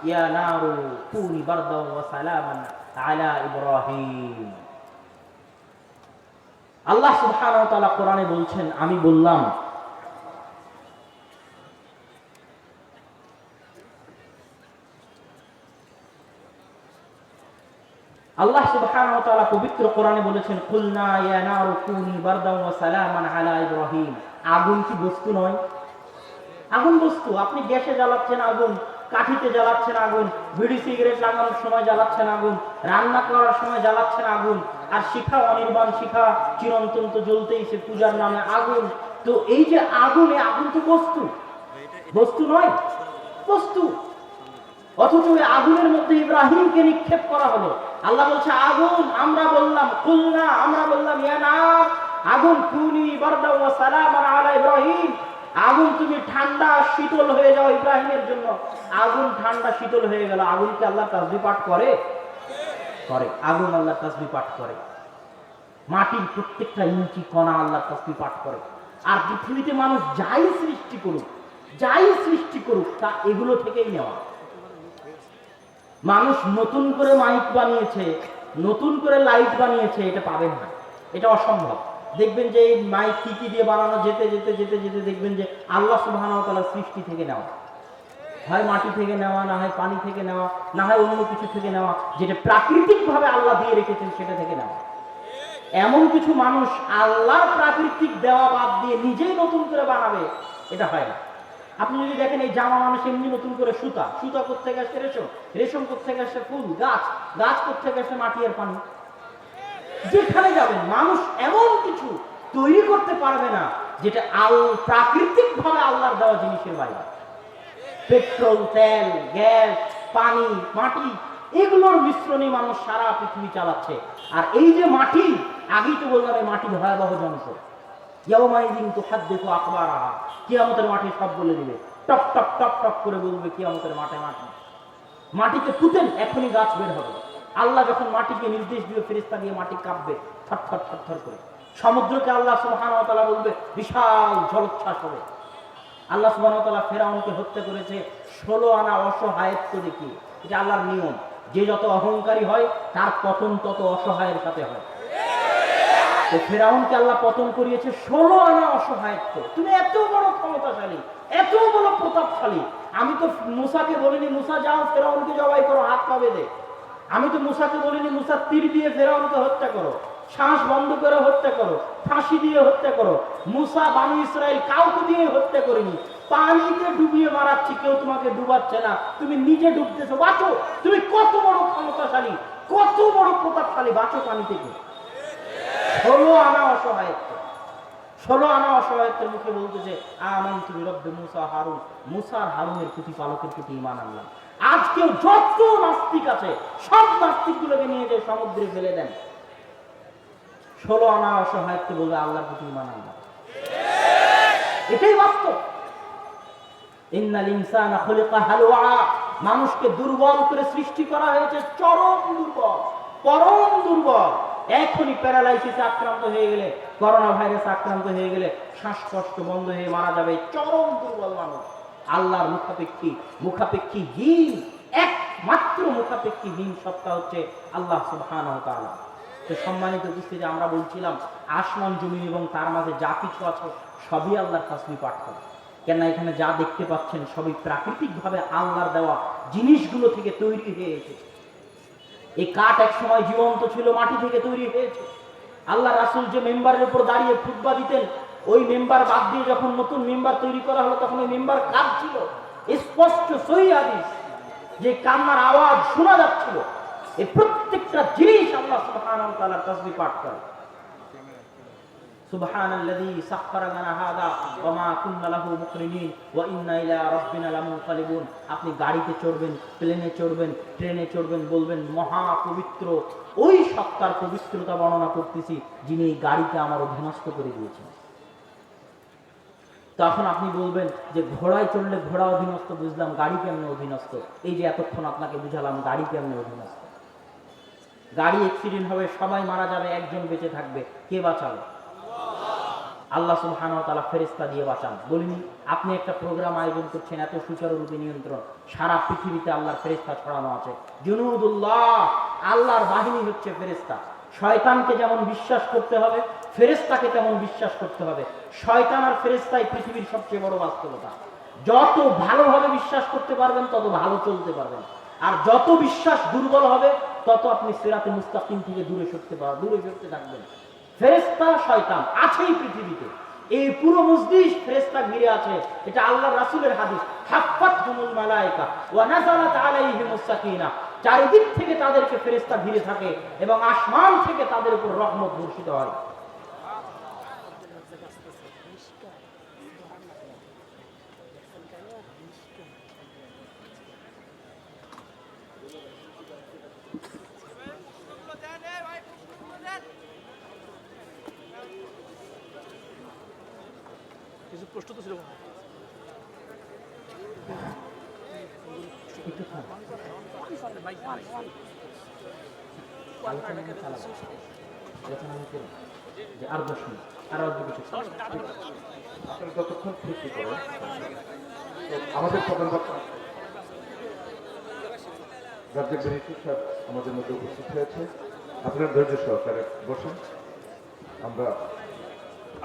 ইয়া নারু কুনি বারদান ওয়া সালামান আলা ইব্রাহিম। আল্লাহ সুবহানাহু ওয়া তাআলা কোরআনে বলছেন, আমি বললাম আল্লাহ সুবহানাহু ওয়া তাআলা পবিত্র কোরআনে বলেছেন, কুলনা ইয়া নারু কুনি বারদান ওয়া সালামান আলা ইব্রাহিম। আগুন কি বস্তু নয়? আগুন বস্তু। আপনি গ্যাসে জ্বালাচ্ছেন আগুন, কাঠিতে জ্বালাচ্ছেন আগুন, বিড়ি সিগারেট লাগানোর সময় জ্বালাচ্ছেন আগুন, রান্না করার সময় জ্বালাচ্ছেন আগুন। আর শিখা, অনির্বাণ শিখা চিরন্তন তো জ্বলতেই, সে পূজার নামে আগুন। তো এই যে আগুন, এই আগুন তো বস্তু, বস্তু নয়? বস্তু। অথচ ওই আগুনের মধ্যে ইব্রাহিমকে নিক্ষেপ করা হলো। আল্লাহ বলছে আগুন, আমরা বললাম কুলনা, আমরা বললাম ইয়া নার, আগুন কুনি বারদান ওয়া সালামান আলা ইব্রাহিম। আগুন তুমি ঠান্ডা শীতল হয়ে যাও ইব্রাহিমের জন্য। আগুন ঠান্ডা শীতল হয়ে গেল। আগুন কি আল্লাহ তাসবিহ পাঠ করে? করে। আগুন আল্লাহ তাসবিহ পাঠ করে। মাটির প্রত্যেকটা ইঞ্চি কণা আল্লাহ তাসবিহ পাঠ করে। আর পৃথিবীতে মানুষ যাই সৃষ্টি করুক, যাই সৃষ্টি করুক, তা এগুলো থেকেই নেওয়া। মানুষ নতুন করে মাইক বানিয়েছে, নতুন করে লাইট বানিয়েছে, এটা পাবেন না, এটা অসম্ভব। দেখবেন যে এই মাইক কি দিয়ে বানানো, যেতে যেতে যেতে যেতে দেখবেন যে আল্লাহ সুবহানাহু ওয়া তাআলার সৃষ্টি থেকে নেওয়া। হয় মাটি থেকে নেওয়া, না হয় পানি থেকে নেওয়া, না হয় অন্য কিছু থেকে নেওয়া। যেটা প্রাকৃতিক ভাবে আল্লাহ দিয়ে রেখেছেন সেটা থেকে নেওয়া। এমন কিছু মানুষ আল্লাহর প্রাকৃতিক দেওয়া বাদ দিয়ে নিজেই নতুন করে বানাবে, এটা হয় না। আপনি যদি দেখেন এই জামা মানুষ এমনি নতুন করে সুতা, সুতা কোত্থেকে আসছে রেশম, রেশম কোত্থেকে আসছে ফুল, গাছ, গাছ কোত্থেকে আসছে মাটি আর পানি। যেখানে যাবেন মানুষ এমন কিছু তৈরি করতে পারবে না যেটা প্রাকৃতিক ভাবে আল্লাহর দেওয়া জিনিসের বাইরে। পেট্রোল, তেল, গ্যাস, পানি, মাটি, এগুলোর মিশ্রণে মানুষ সারা পৃথিবী চালাচ্ছে। আর এই যে মাটি, আগেই তো বললাম এই মাটি ভয়াবহ যন্ত্র। ইয়াউমাইযিন তুহাদ্দিসু আখবারাহা, কিয়ামতের মাটি সব বলে দিবে, টপ টপ টপ টপ করে বলবে কিয়ামতের মাঠে। মাটিকে পুঁতেন, এখনই গাছ বের হবে। আল্লাহ যখন মাটিকে নির্দেশ দিবে, ফেরেশতা দিয়ে মাটি কাঁপবে থরথর থরথর করে। সমুদ্রকে আল্লাহ সুবহানাহু ওয়া তাআলা বলবে, বিশাল জলোচ্ছ্বাস হবে। আল্লাহ সুবহানাহু ওয়া তাআলা ফেরাউনকে হত্যা করেছে 16 আনা অসহায়ত্ব দেখিয়ে। এটা আল্লাহর নিয়ম। যে যত অহংকারী হয় তার পতন তত অসহায়ের সাথে হয়। তো ফেরাউনকে আল্লাহ পতন করিয়েছে 16 আনা অসহায়ত্ব। তুমি এত বড় ক্ষমতাশালী, এত বড় প্রতাপশালী, আমি তো মুসাকে বলিনি মুসা যাও ফেরাউনকে জবাই করো, হাত পা বেঁধে। আমি তো মুসাকে বলিনি মুসা তীর দিয়ে ফেরাউনকে হত্যা করো, শ্বাস বন্ধ করে হত্যা করো, ফাঁসি দিয়ে হত্যা করো। মুসা বানি ইসরাইল কাউকে দিয়ে হত্যা করিনি, পানিতে ডুবিয়ে মারাচ্ছি, কেউ তোমাকে ডুবাচ্ছে না, তুমি নিজে ডুবতেছো, বাঁচো। তুমি কত বড় ক্ষমতাশালী, কত বড় প্রতাপশালী, বাঁচো পানি থেকে। 16 আনা অসহায়ত্ব, 16 আনা অসহায়ত্বের মুখে বলতেছে আমানতু বিরব্বি মুসা হারুন, মুসা আর হারুনের প্রতিপালকের প্রতি ঈমান আনলাম। আজকে যত নাস্তিক আছে সব নাস্তিকগুলোকে নিয়ে যে সমুদ্রে ফেলে দেন, 16 আনা অসহায়ত্ব বলবে আল্লাহর প্রতি ঈমান আনলাম। এটাই বাস্তব। ইন্নাল ইনসানা খুলিকা হালুআ, মানুষকে দুর্বল করে সৃষ্টি করা হয়েছে, চরম দুর্বল, পরম দুর্বল। এখনই প্যারালাইসিসে আক্রান্ত হয়ে গেলে, করোনা ভাইরাসে আক্রান্ত হয়ে গেলে শ্বাসকষ্ট বন্ধ হয়ে মারা যাবে, চরম দুর্বল মানুষ। আল্লাহর মুখাপেক্ষীহীন, একমাত্র মুখাপেক্ষীহীন সত্তা হচ্ছে আল্লাহ সুবহানাহু ওয়া তাআলা। তো সম্মানিত উপস্থিতি, আমরা বলছিলাম আসমান জমিন এবং তার মাঝে যা কিছু আছে সবই আল্লাহর তাসবিহ পাঠ করে। কেন এখানে যা দেখতে পাচ্ছেন সবই প্রাকৃতিকভাবে আল্লাহর দেওয়া জিনিসগুলো থেকে তৈরি হয়ে এসেছে। এই কাঠ এক সময় জীবন্ত ছিল, মাটি থেকে তৈরি হয়েছে। আল্লাহ রাসূল যে মেম্বারের উপর দাঁড়িয়ে খুতবা দিতেন, ওই মেম্বার বাদ দিয়ে যখন নতুন মেম্বার তৈরি করা হলো তখন ওই মেম্বার কাঠ ছিল, স্পষ্ট সহিহ হাদিস যে কান্নার আওয়াজ শোনা যাচ্ছিল। এই প্রত্যেকটা জিনিস আল্লাহ সুবহানাহু ওয়া তাআলার তাসবিহ পাঠ করে। সুবহানাল্লাযী সাখখারা লানা হাযা ওয়া মা কুন্না লাহু মুকরিনিন ওয়া ইন্না ইলা রাব্বিনা লামুনকালিবুন। আপনি গাড়িতে চড়বেন, প্লেনে চড়বেন, ট্রেনে চড়বেন, বলবেন মহা পবিত্র ওই সত্তার পবিত্রতা বর্ণনা করতেছি যিনি এই গাড়িকে আমার অধীনস্থ করে দিয়েছেন। তখন আপনি বলবেন যে ঘোড়ায় চড়লে ঘোড়া অধীনস্থ বুঝলাম, গাড়ি কেমনে অধীনস্থ? এই যে এতক্ষণ আপনাকে বুঝালাম গাড়ি কেমনে অধীনস্থ। গাড়ি অ্যাক্সিডেন্ট হবে, সবাই মারা যাবে, একজন বেঁচে থাকবে, কে বাঁচাবে? আল্লাহ সুবহানাহু ওয়া তাআলা ফেরেশতা দিয়ে বাঁচান। বলিনি আপনি একটা প্রোগ্রাম আয়োজন করছেন, এত সুচারুরূপে নিয়ন্ত্রণ, সারা পৃথিবীতে আল্লাহর ফেরেশতা ছড়ানো আছে, জুনুদুল্লাহ, আল্লাহর বাহিনী হচ্ছে ফেরেশতা। শয়তানকে যেমন বিশ্বাস করতে হবে, ফেরেশতাকে তেমন বিশ্বাস করতে হবে। শয়তান আর ফেরেশতাই পৃথিবীর সবচেয়ে বড় বাস্তবতা। যত ভালোভাবে বিশ্বাস করতে পারবেন তত ভালো চলতে পারবেন, আর যত বিশ্বাস দুর্বল হবে তত আপনি সিরাতে মুস্তাকিম থেকে দূরে সরতে থাকবেন। ফেরেশতা শয়তান আছেই পৃথিবীতে, এই পুরো মজলিস ফেরেশতা ঘিরে আছে, এটা আল্লাহর রাসূলের হাদিস। হাফাতহুমুল মালায়েকা ওয়া নাযালাত আলাইহিমুস সাকিনা, চারিদিক থেকে তাদেরকে ফেরেশতা ঘিরে থাকে এবং আসমান থেকে তাদের উপর রহমত বর্ষিত হয়। কিছু প্রশ্ন তো ছিল যতক্ষণ সৃষ্টি করে আমাদের প্রধান বক্তা রাজ্জাক বেনিসি সাহেব আমাদের মধ্যে উপস্থিত হয়েছে। আপনার ধৈর্য সহকারে বসুন, আমরা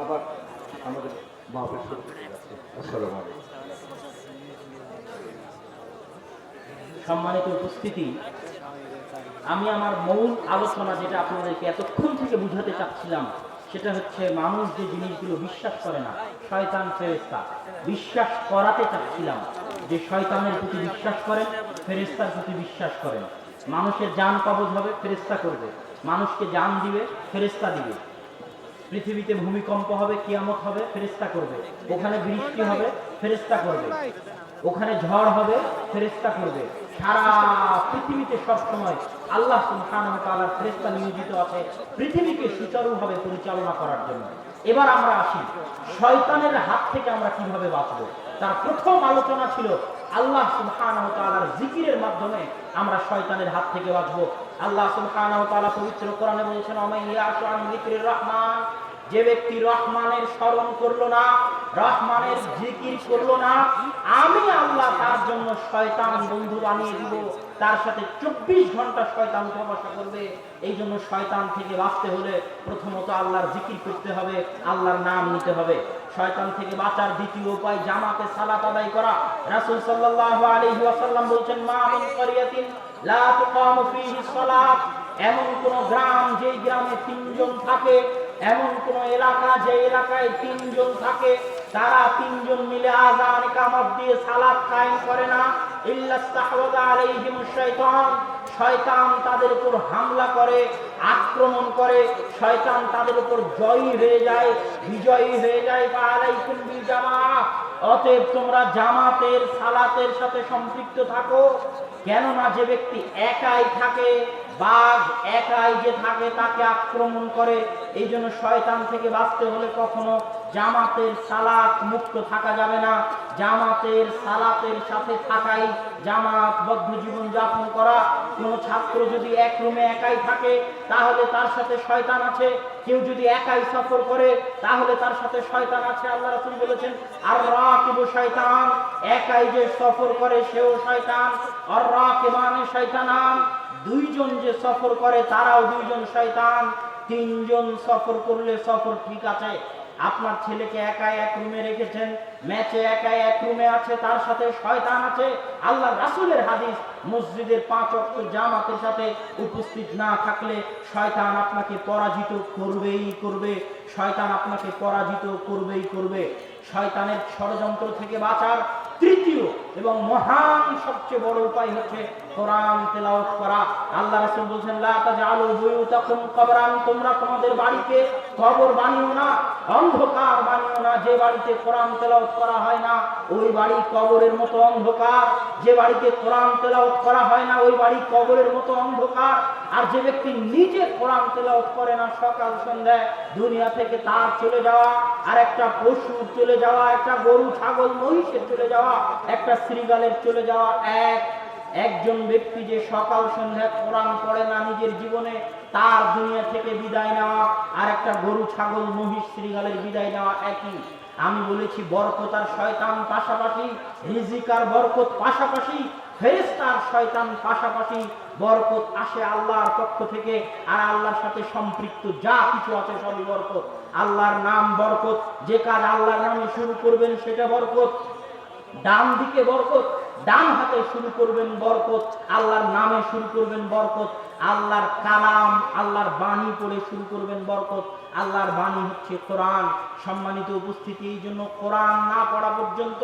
আবার আমাদের মাহফিল শুরু করতে যাচ্ছি। আসসালামু আলাইকুম। সম্মানিত উপস্থিতি, আমি আমার মূল আলোচনা যেটা আপনাদেরকে এতক্ষণ থেকে বুঝাতে চাচ্ছিলাম সেটা হচ্ছে মানুষ যে জিনিসগুলো বিশ্বাস করে না, শয়তান ফেরেশতা, বিশ্বাস করাতে চাচ্ছিলাম যে শয়তানের প্রতি বিশ্বাস করেন, ফেরেশতার প্রতি বিশ্বাস করেন। মানুষের জান কবজ হবে, ফেরেশতা করবে। মানুষকে জান দিবে, ফেরেশতা দিবে। পৃথিবীতে ভূমিকম্প হবে, কিয়ামত হবে, ফেরেশতা করবে। ওখানে বৃষ্টি হবে, ফেরেশতা করবে। ওখানে ঝড় হবে, ফেরেশতা করবে। সারা পৃথিবীতে সব সময় আল্লাহ সুবহানাহু ওয়া তাআলার ফেরেশতা নিয়োজিত আছে পৃথিবীকে সুচারুভাবে পরিচালনা করার জন্য। এবার আমরা আসি শয়তানের হাত থেকে আমরা কিভাবে বাঁচব। তার প্রথম আলোচনা ছিল আল্লাহ সুবহানাহু ওয়া তাআলার জিকিরের মাধ্যমে আমরা শয়তানের হাত থেকে বাঁচব। আল্লাহ সুবহানাহু ওয়া তাআলা পবিত্র কোরআনে বলেছেন, ওয়া মান ইয়াশু আন যিকরির রহমান যে ব্যক্তি রহমানের স্মরণ করলো না, রহমানের জিকির করলো না, আমি আল্লাহ তার জন্য শয়তান বন্ধু বানিয়ে দিব, তার সাথে 24 ঘন্টা শয়তান উঠা বসা করবে। এই জন্য শয়তান থেকে বাঁচতে হলে প্রথমত আল্লাহর জিকির করতে হবে, আল্লাহর নাম নিতে হবে। শয়তান থেকে বাঁচার দ্বিতীয় উপায় জামাতে সালাত আদায় করা। রাসূল সাল্লাল্লাহু আলাইহি ওয়াসাল্লাম বলেছেন, মা মিন ক্বরিয়াতিন লা তুকামু ফীহি সালাত, এমন কোন গ্রাম যে গ্রামে 3 জন থাকে, এমন কোন এলাকা যে এলাকায় 3 জন থাকে, তারা 3 জন মিলে আযান ইকামত দিয়ে সালাত কায়েম করে না, ইল্লা ইস্তাহওয়াযা আলাইহিমুশ শাইতান, শয়তান তাদের উপর হামলা করে, আক্রমণ করে, শয়তান তাদের উপর জয়ী হয়ে যায়, বিজয়ী হয়ে যায়। ফাআলাইকুম বিল জামাআহ, অতএব তোমরা জামাতের সালাতের সাথে সম্পৃক্ত থাকো। কেননা যে ব্যক্তি একাই থাকে, বাঘ একাই যে থাকে তাকে আক্রমণ করে। এই জন্য শয়তান থেকে বাঁচতে হলে কখনো জামাতের সালাত মুক্ত থাকা যাবে না। জামাতের সালাতের সাথে থাকাই জামাতবদ্ধ জীবন যাপন করা। কোন ছাত্র যদি এক রুমে একাই থাকে তাহলে তার সাথে শয়তান আছে, কেউ যদি একাই সফর করে তাহলে তার সাথে শয়তান আছে। আল্লাহ রাসূল বলেছেন, আর রাকিবু শয়তান, একাই যে সফর করে সেও শয়তান, আর রাকিবানে শয়তানান, 2 জন যে সফর করে তারাও 2 জন শয়তান। 3 জন সফর করলে সফর ঠিক আছে। আপনার ছেলেকে একাই এক রুমে রেখেছেন, ম্যাচে একাই এক রুমে আছে, তার সাথে শয়তান আছে। আল্লাহ রাসূলের হাদিস, মসজিদের 5 ওয়াক্ত জামাতের সাথে উপস্থিত না থাকলে শয়তান আপনাকে পরাজিত করবেই করবে, শয়তান আপনাকে পরাজিত করবেই করবে। শয়তানের ষড়যন্ত্র থেকে বাঁচার তৃতীয় এবং মহান সবচেয়ে বড় উপায় হচ্ছে কোরআন তেলাওয়াত করা। আল্লাহ রাসূল বলেছেন, লা তাজআলু বুয়ুতাকুম কবরান, তোমরা তোমাদের বাড়িকে কবর বানিও না, অন্ধকার বানিও না। যে বাড়িতে কোরআন তেলাওয়াত করা হয় না ওই বাড়ি কবরের মতো অন্ধকার, যে বাড়িতে কোরআন তেলাওয়াত করা হয় না ওই বাড়ি কবরের মতো অন্ধকার। আর যে ব্যক্তি নিজে কোরআন তেলাওয়াত করে না, সকাল সন্ধ্যায় দুনিয়া থেকে তার চলে যাওয়া, আর একটা পশু চলে যাওয়া, একটা গরু ছাগল মহিষের চলে যাওয়া, একটা শ্রীগালের চলে যাওয়া, একজন ব্যক্তি যে সকাল সন্ধ্যা কোরআন পড়ে না নিজের জীবনে, তার দুনিয়া থেকে বিদায় নেওয়া আর একটা গরু ছাগল মহিষ শ্রীগালের বিদায় নেওয়া একই। আমি বলেছি বরকত আর শয়তান পাশাপাশি, রিজিক আর বরকত পাশাপাশি, ফেরেশতা আর শয়তান পাশাপাশি। বরকত আসে আল্লাহর পক্ষ থেকে, আর আল্লাহর সাথে সম্পৃক্ত যা কিছু আছে সবই বরকত। আল্লাহর নাম বরকত, যে কাজ আল্লাহর নামে শুরু করবেন সেটা বরকত। ডান দিকে বরকত, ডান হাতে শুরু করবেন বরকত, আল্লাহর নামে শুরু করবেন বরকত। আল্লাহর কালাম, আল্লাহর বাণী পড়ে শুরু করবেন বরকত। আল্লাহর বাণী হচ্ছে কোরআন। সম্মানিত উপস্থিতি, এই জন্য কোরআন না পড়া পর্যন্ত,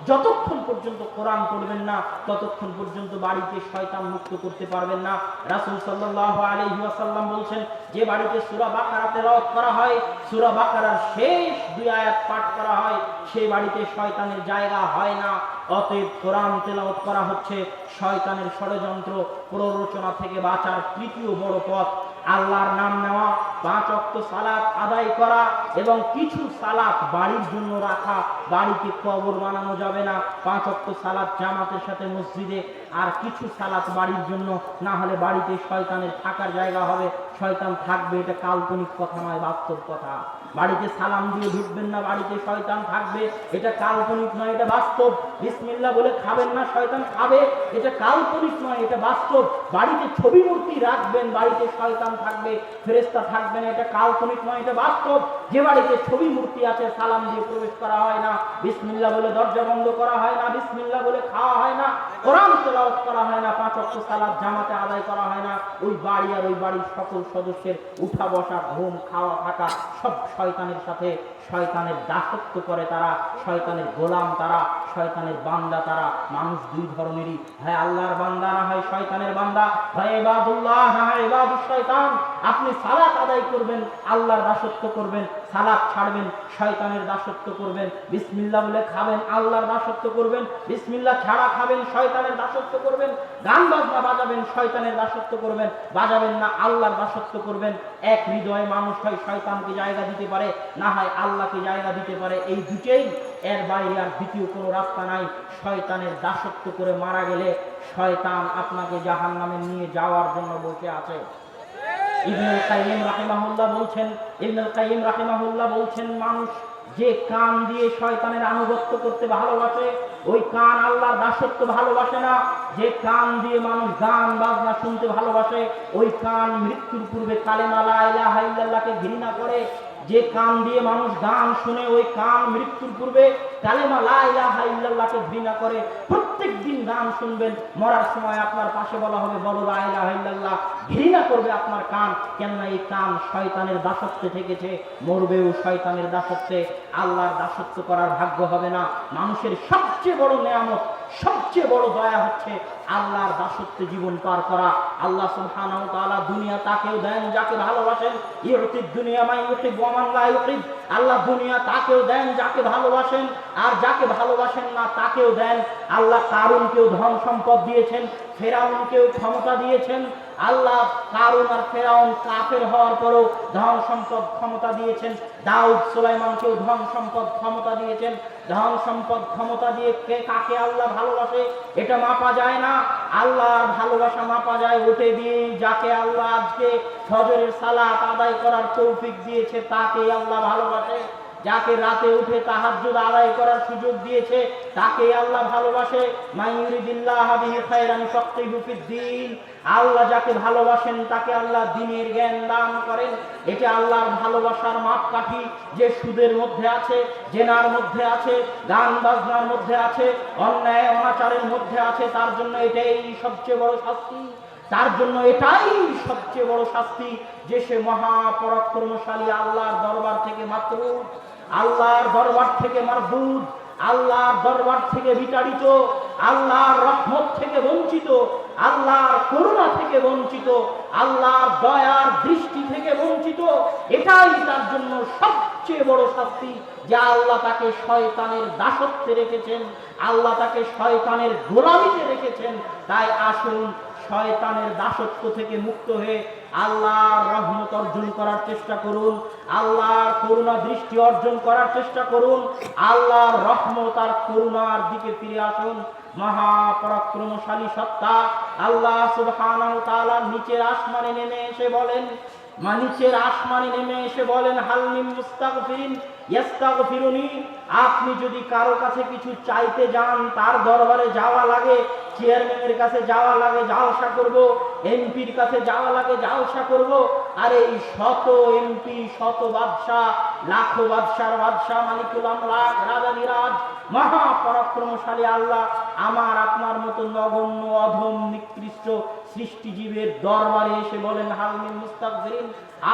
যতক্ষণ পর্যন্ত কোরআন পড়বেন না ততক্ষণ পর্যন্ত বাড়িতে শয়তান মুক্ত করতে পারবেন না। রাসূল সাল্লাল্লাহু আলাইহি ওয়াসাল্লাম বলেছেন, যে বাড়িতে সূরা বাকারা তেলাওয়াত করা হয়, সূরা বাকারার শেষ 2 আয়াত পাঠ করা হয়, সেই বাড়িতে শয়তানের জায়গা হয় না। অতএব কোরআন তেলাওয়াত করা হচ্ছে শয়তানের ষড়যন্ত্র প্ররোচনা থেকে বাঁচার তৃতীয় বড় পথ। আল্লাহর নাম নেওয়া, 5 ওয়াক্ত সালাত আদায় করা, এবং কিছু সালাত বাড়ির জন্য রাখা। বাড়িতে কবর বানানো যাবে না, 5 ওয়াক্ত সালাত জামাতের সাথে মসজিদে, আর কিছু সালাত বাড়ির জন্য, না হলে বাড়িতে শয়তানের থাকার জায়গা হবে, শয়তান থাকবে। এটা কাল্পনিক কথা নয়, বাস্তব কথা। বাড়িতে সালাম দিয়ে ঢুকবেন না, বাড়িতে শয়তান থাকবে, এটা কাল্পনিক নয়, এটা বাস্তব। বিসমিল্লাহ বলে খাবেন না, শয়তান খাবে, এটা কাল্পনিক নয়, এটা বাস্তব। বাড়িতে ছবি মূর্তি রাখবেন, বাড়িতে শয়তান থাকবে, ফেরেশতা থাকবে না, এটা কাল্পনিক নয়, এটা বাস্তব। যে বাড়িতে ছবি মূর্তি আছে সালাম দিয়ে প্রবেশ করা হয় না, বিসমিল্লাহ বলে দরজা বন্ধ করা হয় না, বিসমিল্লাহ বলে খাওয়া হয় না, কোরআন তেলাওয়াত করা হয় না, 5 ওয়াক্ত সালাত জামাতে আদায় করা হয় না, ওই বাড়ি আর ওই বাড়ির সকল সদস্যের উঠা বসা, ঘুম, খাওয়া, থাকা সব শয়তানের সাথে, শয়তানের দাসত্ব করে তারা, শয়তানের গোলাম তারা, শয়তানের বান্দা তারা। মানুষ 2 ধরনেরই, হয় আল্লাহর বান্দা না হয় শয়তানের বান্দা, হয় ইবাদুল্লাহ না হয় ইবাদুশ শয়তান। আপনি সালাত আদায় করবেন, আল্লাহর দাসত্ব করবেন, সালাত ছাড়বেন, শয়তানের দাসত্ব করবেন। বিসমিল্লাহ বলে খাবেন, আল্লাহর দাসত্ব করবেন, বিসমিল্লাহ ছাড়া খাবেন, শয়তানের দাসত্ব করবেন। গান বাজনা বাজাবেন, শয়তানের দাসত্ব করবেন, বাজাবেন না, আল্লাহর দাসত্ব করবেন। এক হৃদয়ে মানুষ হয় শয়তানকে জায়গা দিতে পারে, না হয় আল্লাহকে জায়গা দিতে পারে, এই দুটেই, এর বাইরে আর দ্বিতীয় কোনো রাস্তা নাই। শয়তানের দাসত্ব করে মারা গেলে শয়তান আপনাকে জাহান্নামে নিয়ে যাওয়ার জন্য বসে আছে। ইবনুল কাইয়িম রাহিমাহুল্লাহ বলছেন, ইবনুল কাইয়িম রাহিমাহুল্লাহ বলছেন, মানুষ যে কান দিয়ে শয়তানের আনুগত্য করতে ভালোবাসে, ওই কান আল্লাহর দাসত্ব ভালোবাসে না। যে কান দিয়ে মানুষ গান বাজনা শুনতে ভালোবাসে, ওই কান মৃত্যুর পূর্বে কালেমা লা ইলাহা ইল্লাল্লাহকে ঘৃণা করে। যে কান দিয়ে মানুষ গান শুনে, ওই কান মৃত্যুর পূর্বে কালেমা লা ইলাহা ইল্লাল্লাহকে ঘৃণা করে। প্রত্যেক দিন গান শুনবেন, মরার সময় আপনার পাশে বলা হবে বলো লা ইলাহা ইল্লাল্লাহ, ঘৃণা করবে আপনার কান। কেননা এই কান শয়তানের দাসত্বে থেকেছে, মরবেও শয়তানের দাসত্বে, আল্লাহর দাসত্ব করার ভাগ্য হবে না। মানুষের সবচেয়ে বড় নেয়ামত, সবচেয়ে বড় দয়া হচ্ছে আল্লাহর দাসত্বে জীবন পার করা। আল্লাহ সুবহানাহু ওয়া তাআলা দুনিয়া তাকেও দেন যাকে ভালোবাসেন, ইউতিদ দুনিয়া মান ইউহিব ওয়া মান লা ইউহিব। আল্লাহ দুনিয়া তাকেও দেন যাকে ভালোবাসেন, আর যাকে ভালোবাসেন না তাকেও দেন। আল্লাহ কারুনকেও ধন সম্পদ দিয়েছেন, ফেরাউনকেও ক্ষমতা দিয়েছেন। আল্লাহ কারুন আর ফেরাউন কাফের হওয়ার পরও ধন সম্পদ ক্ষমতা দিয়েছেন। দাউদ সুলাইমানকেও ধন সম্পদ ক্ষমতা দিয়েছেন। ধন সম্পদ ক্ষমতা দিয়ে কে কাকে আল্লাহ ভালোবাসে এটা মাপা যায় না। আল্লাহর ভালোবাসা মাপা যায় ওটে দিয়ে, যাকে আল্লাহ আজকে ফজরের সালাত আদায় করার তৌফিক দিয়েছে তাকেই আল্লাহ ভালোবাসে। যাকে রাতে উঠে তাহাজ্জুদ আদায় করার সুযোগ দিয়েছে তাকে আল্লাহ ভালোবাসে। মাইয়ুরিদিল্লাহু বিহি খায়রান ফাক্কিহু ফিদ্দীন। আল্লাহ যাকে ভালোবাসেন তাকে আল্লাহ দ্বীনের জ্ঞান দান করেন। এটা আল্লাহর ভালোবাসার মাপকাঠি। যে সুদের মধ্যে আছে, জেনার মধ্যে আছে, গান বাজনার মধ্যে আছে, অন্যায় অনাচারের মধ্যে আছে, তার জন্য এটাই সবচেয়ে বড় শাস্তি। তার জন্য এটাই সবচেয়ে বড় শাস্তি যে সে মহাপরাক্রমশালী আল্লাহর দরবার থেকে মাতরুদ, আল্লাহর দরবার থেকে মারদুদ, আল্লাহর দরবার থেকে বিতাড়িত, আল্লাহর রহমত থেকে বঞ্চিত, আল্লাহর করুণা থেকে বঞ্চিত, আল্লাহর দয়ার দৃষ্টি থেকে বঞ্চিত। এটাই তার জন্য সবচেয়ে বড় শাস্তি যে আল্লাহ তাকে শয়তানের দাসত্বে রেখেছেন, আল্লাহ তাকে শয়তানের গোলামিতে রেখেছেন। তাই আসুন শয়তানের দাসত্ব থেকে মুক্ত হয়ে আল্লাহর রহমত অর্জন করার চেষ্টা করুন, আল্লাহর করুণা দৃষ্টি অর্জন করার চেষ্টা করুন, আল্লাহর রহমত আর করুণার দিকে ফিরে আসুন। মহাপরাক্রমশালী সত্তা আল্লাহ সুবহানাহু ওয়া তাআলা নিচের আসমানে নেমে এসে বলেন, নিচের আসমানে নেমে এসে বলেন, হাল মিন মুস্তাগফিরিন ইয়াস্তাগফিরুনি। আপনি যদি কারো কাছে কিছু চাইতে যান, তার দরবারে যাওয়া লাগে, চেয়ারম্যানের কাছে যাওয়া লাগে, জালসা করব, এমপির কাছে যাওয়া লাগে, জালসা করব। আর এই শত এমপি, শত বাদশাহ, লাখো বাদশার বাদশাহ, মালিকুল আমলাক, রাজা নিরাজ, মহাপরাক্রমশালী আল্লাহ আমার আপনার মতো নগণ্য অধম নিকৃষ্ট সৃষ্টিজীবের দরবারে এসে বলেন, হাল মিন মুস্তাগফিরিন,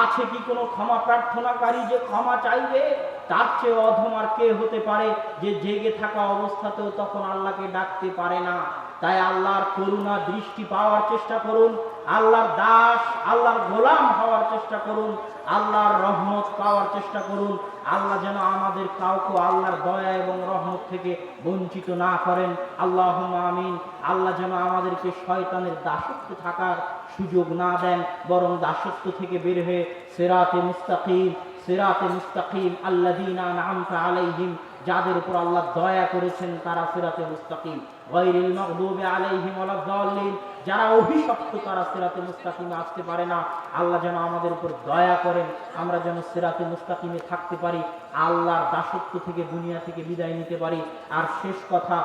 আছে কি কোনো ক্ষমা প্রার্থনাকারী যে ক্ষমা চাইবে? তার চেয়ে অধম আর কে হতে পারে যে জেগে থাকা অবস্থাতেও তখন আল্লাহকে ডাকতে পারে না? তাই আল্লাহর করুণা দৃষ্টি পাওয়ার চেষ্টা করুন, আল্লাহর দাস, আল্লাহর গোলাম হওয়ার চেষ্টা করুন, আল্লাহর রহমত পাওয়ার চেষ্টা করুন। আল্লাহ যেন আমাদের কাউকে আল্লাহর দয়া এবং রহমত থেকে বঞ্চিত না করেন। আল্লাহুম্মা আমিন। আল্লাহ যেন আমাদেরকে শয়তানের দাসত্বে থাকার সুযোগ না দেন, বরং দাসত্ব থেকে বের হয়ে সিরাতে মুস্তাকিম, সিরাতে মুস্তাকিম আল্লাযীনা আন'আমতা আলাইহিম, যাদের উপর আল্লাহ দয়া করেছেন তারা সিরাতে মুস্তাকিম, গায়রিল মাগদুবি আলাইহিম ওয়ালাদ দাল্লিন, যারা অভিশপ্ত তারা সিরাতে মুস্তাকিমে আসতে পারে না। আল্লাহ যেন আমাদের উপর দয়া করেন, আমরা যেন সিরাতে মুস্তাকিমে থাকতে পারি, আল্লাহর দাসত্ব থেকে দুনিয়া থেকে বিদায় নিতে পারি। আর শেষ কথা,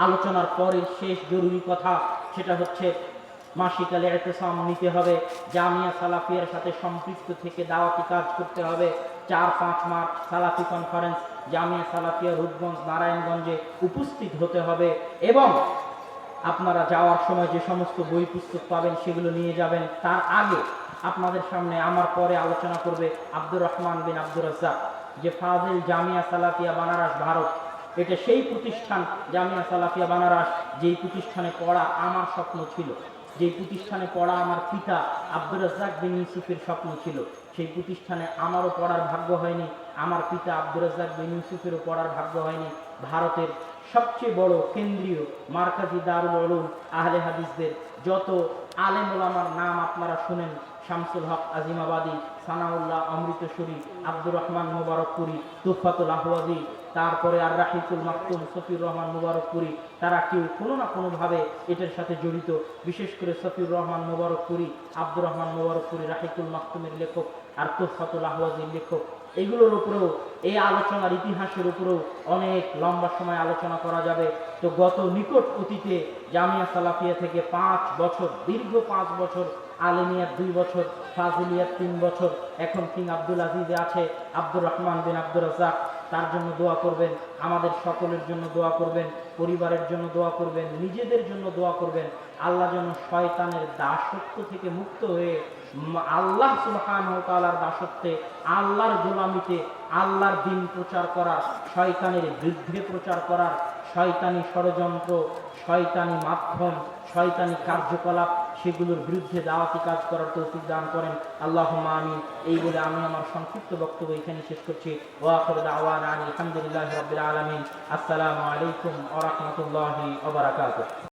আলোচনার পরে শেষ জরুরি কথা, সেটা হচ্ছে মাসিকালে ইতিসাম নিতে হবে, জামিয়া সালাফিয়ার সাথে সম্পৃক্ত থেকে দাওয়াতি কাজ করতে হবে। 4-5 মার্চ সালাফি কনফারেন্স জামিয়া সালাফিয়া রূপগঞ্জ নারায়ণগঞ্জে উপস্থিত হতে হবে। এবং আপনারা যাওয়ার সময় যে সমস্ত বই পুস্তক পাবেন সেগুলো নিয়ে যাবেন। তার আগে আপনাদের সামনে আমার পরে আলোচনা করবে আব্দুর রহমান বিন আব্দুর রাজ্জাক, যে ফাজিল জামিয়া সালাফিয়া বানারস ভারত। এটা সেই প্রতিষ্ঠান জামিয়া সালাফিয়া বানারস যেই প্রতিষ্ঠানে পড়া আমার স্বপ্ন ছিল, যেই প্রতিষ্ঠানে পড়া আমার পিতা আব্দুর রাজ্জাক বিন ইউসুফের স্বপ্ন ছিল। সেই প্রতিষ্ঠানে আমারও পড়ার ভাগ্য হয়নি, আমার পিতা আব্দুর রাজ্জাক বিন ইউসুফেরও পড়ার ভাগ্য হয়নি। ভারতের সবচেয়ে বড় কেন্দ্রীয় মার্কাজি দারুল উলুম আহলে হাদিসদের যত আলেম ওলামার নাম আপনারা শুনেন, শামসুল হক আজিমাবাদী, সানাউল্লাহ অমৃতসরী, আব্দুর রহমান মোবারকপুরি, তুফাতুল আহওয়াজি, তারপরে আর রাহিকুল মাকতুম, সফিউর রহমান মুবারকপুরি, তারা কেউ কোনো না কোনোভাবে এটার সাথে জড়িত। বিশেষ করে সফিউর রহমান মুবারকপুরি, আব্দুর রহমান মুবারকপুরি রাহিকুল মাকতুমের লেখক আর তুহফাতুল আহওয়াজের লেখক। এগুলোর উপরেও, এই আলোচনার ইতিহাসের উপরেও অনেক লম্বা সময় আলোচনা করা যাবে। তো গত নিকট অতীতে জামিয়া সালাফিয়া থেকে 5 বছর, দীর্ঘ 5 বছর, আলেমিয়ার 2 বছর, ফাজিলিয়ার 3 বছর, এখন কিং আব্দুল আজিজে আছে আব্দুর রহমান বিন আব্দুর রাজ্জাক। তার জন্য দোয়া করবেন, আমাদের সকলের জন্য দোয়া করবেন, পরিবারের জন্য দোয়া করবেন, নিজেদের জন্য দোয়া করবেন। আল্লাহ যেন শয়তানের দাসত্ব থেকে মুক্ত হয়ে আল্লাহ সুবহানাহু ওয়া তাআলার দাসত্বে, আল্লাহর গোলামিতে, আল্লাহর দ্বীন প্রচার করার, শয়তানের বিরুদ্ধে প্রচার করার, শয়তানি ষড়যন্ত্র, শয়তানি মাধ্যম, শয়তানি কার্যকলাপ, সেগুলোর বিরুদ্ধে দাওয়াতি কাজ করার তৌফিক দান করেন। আল্লাহুম্মা আমিন। এই বলে আমি আমার সংক্ষিপ্ত বক্তব্য এখানে শেষ করছি। ওয়া আখিরু দাওয়ানা আলহামদুলিল্লাহি রাব্বিল আলামিন। আসসালামু আলাইকুম ওয়া রাহমাতুল্লাহি ওয়া বারাকাতুহু।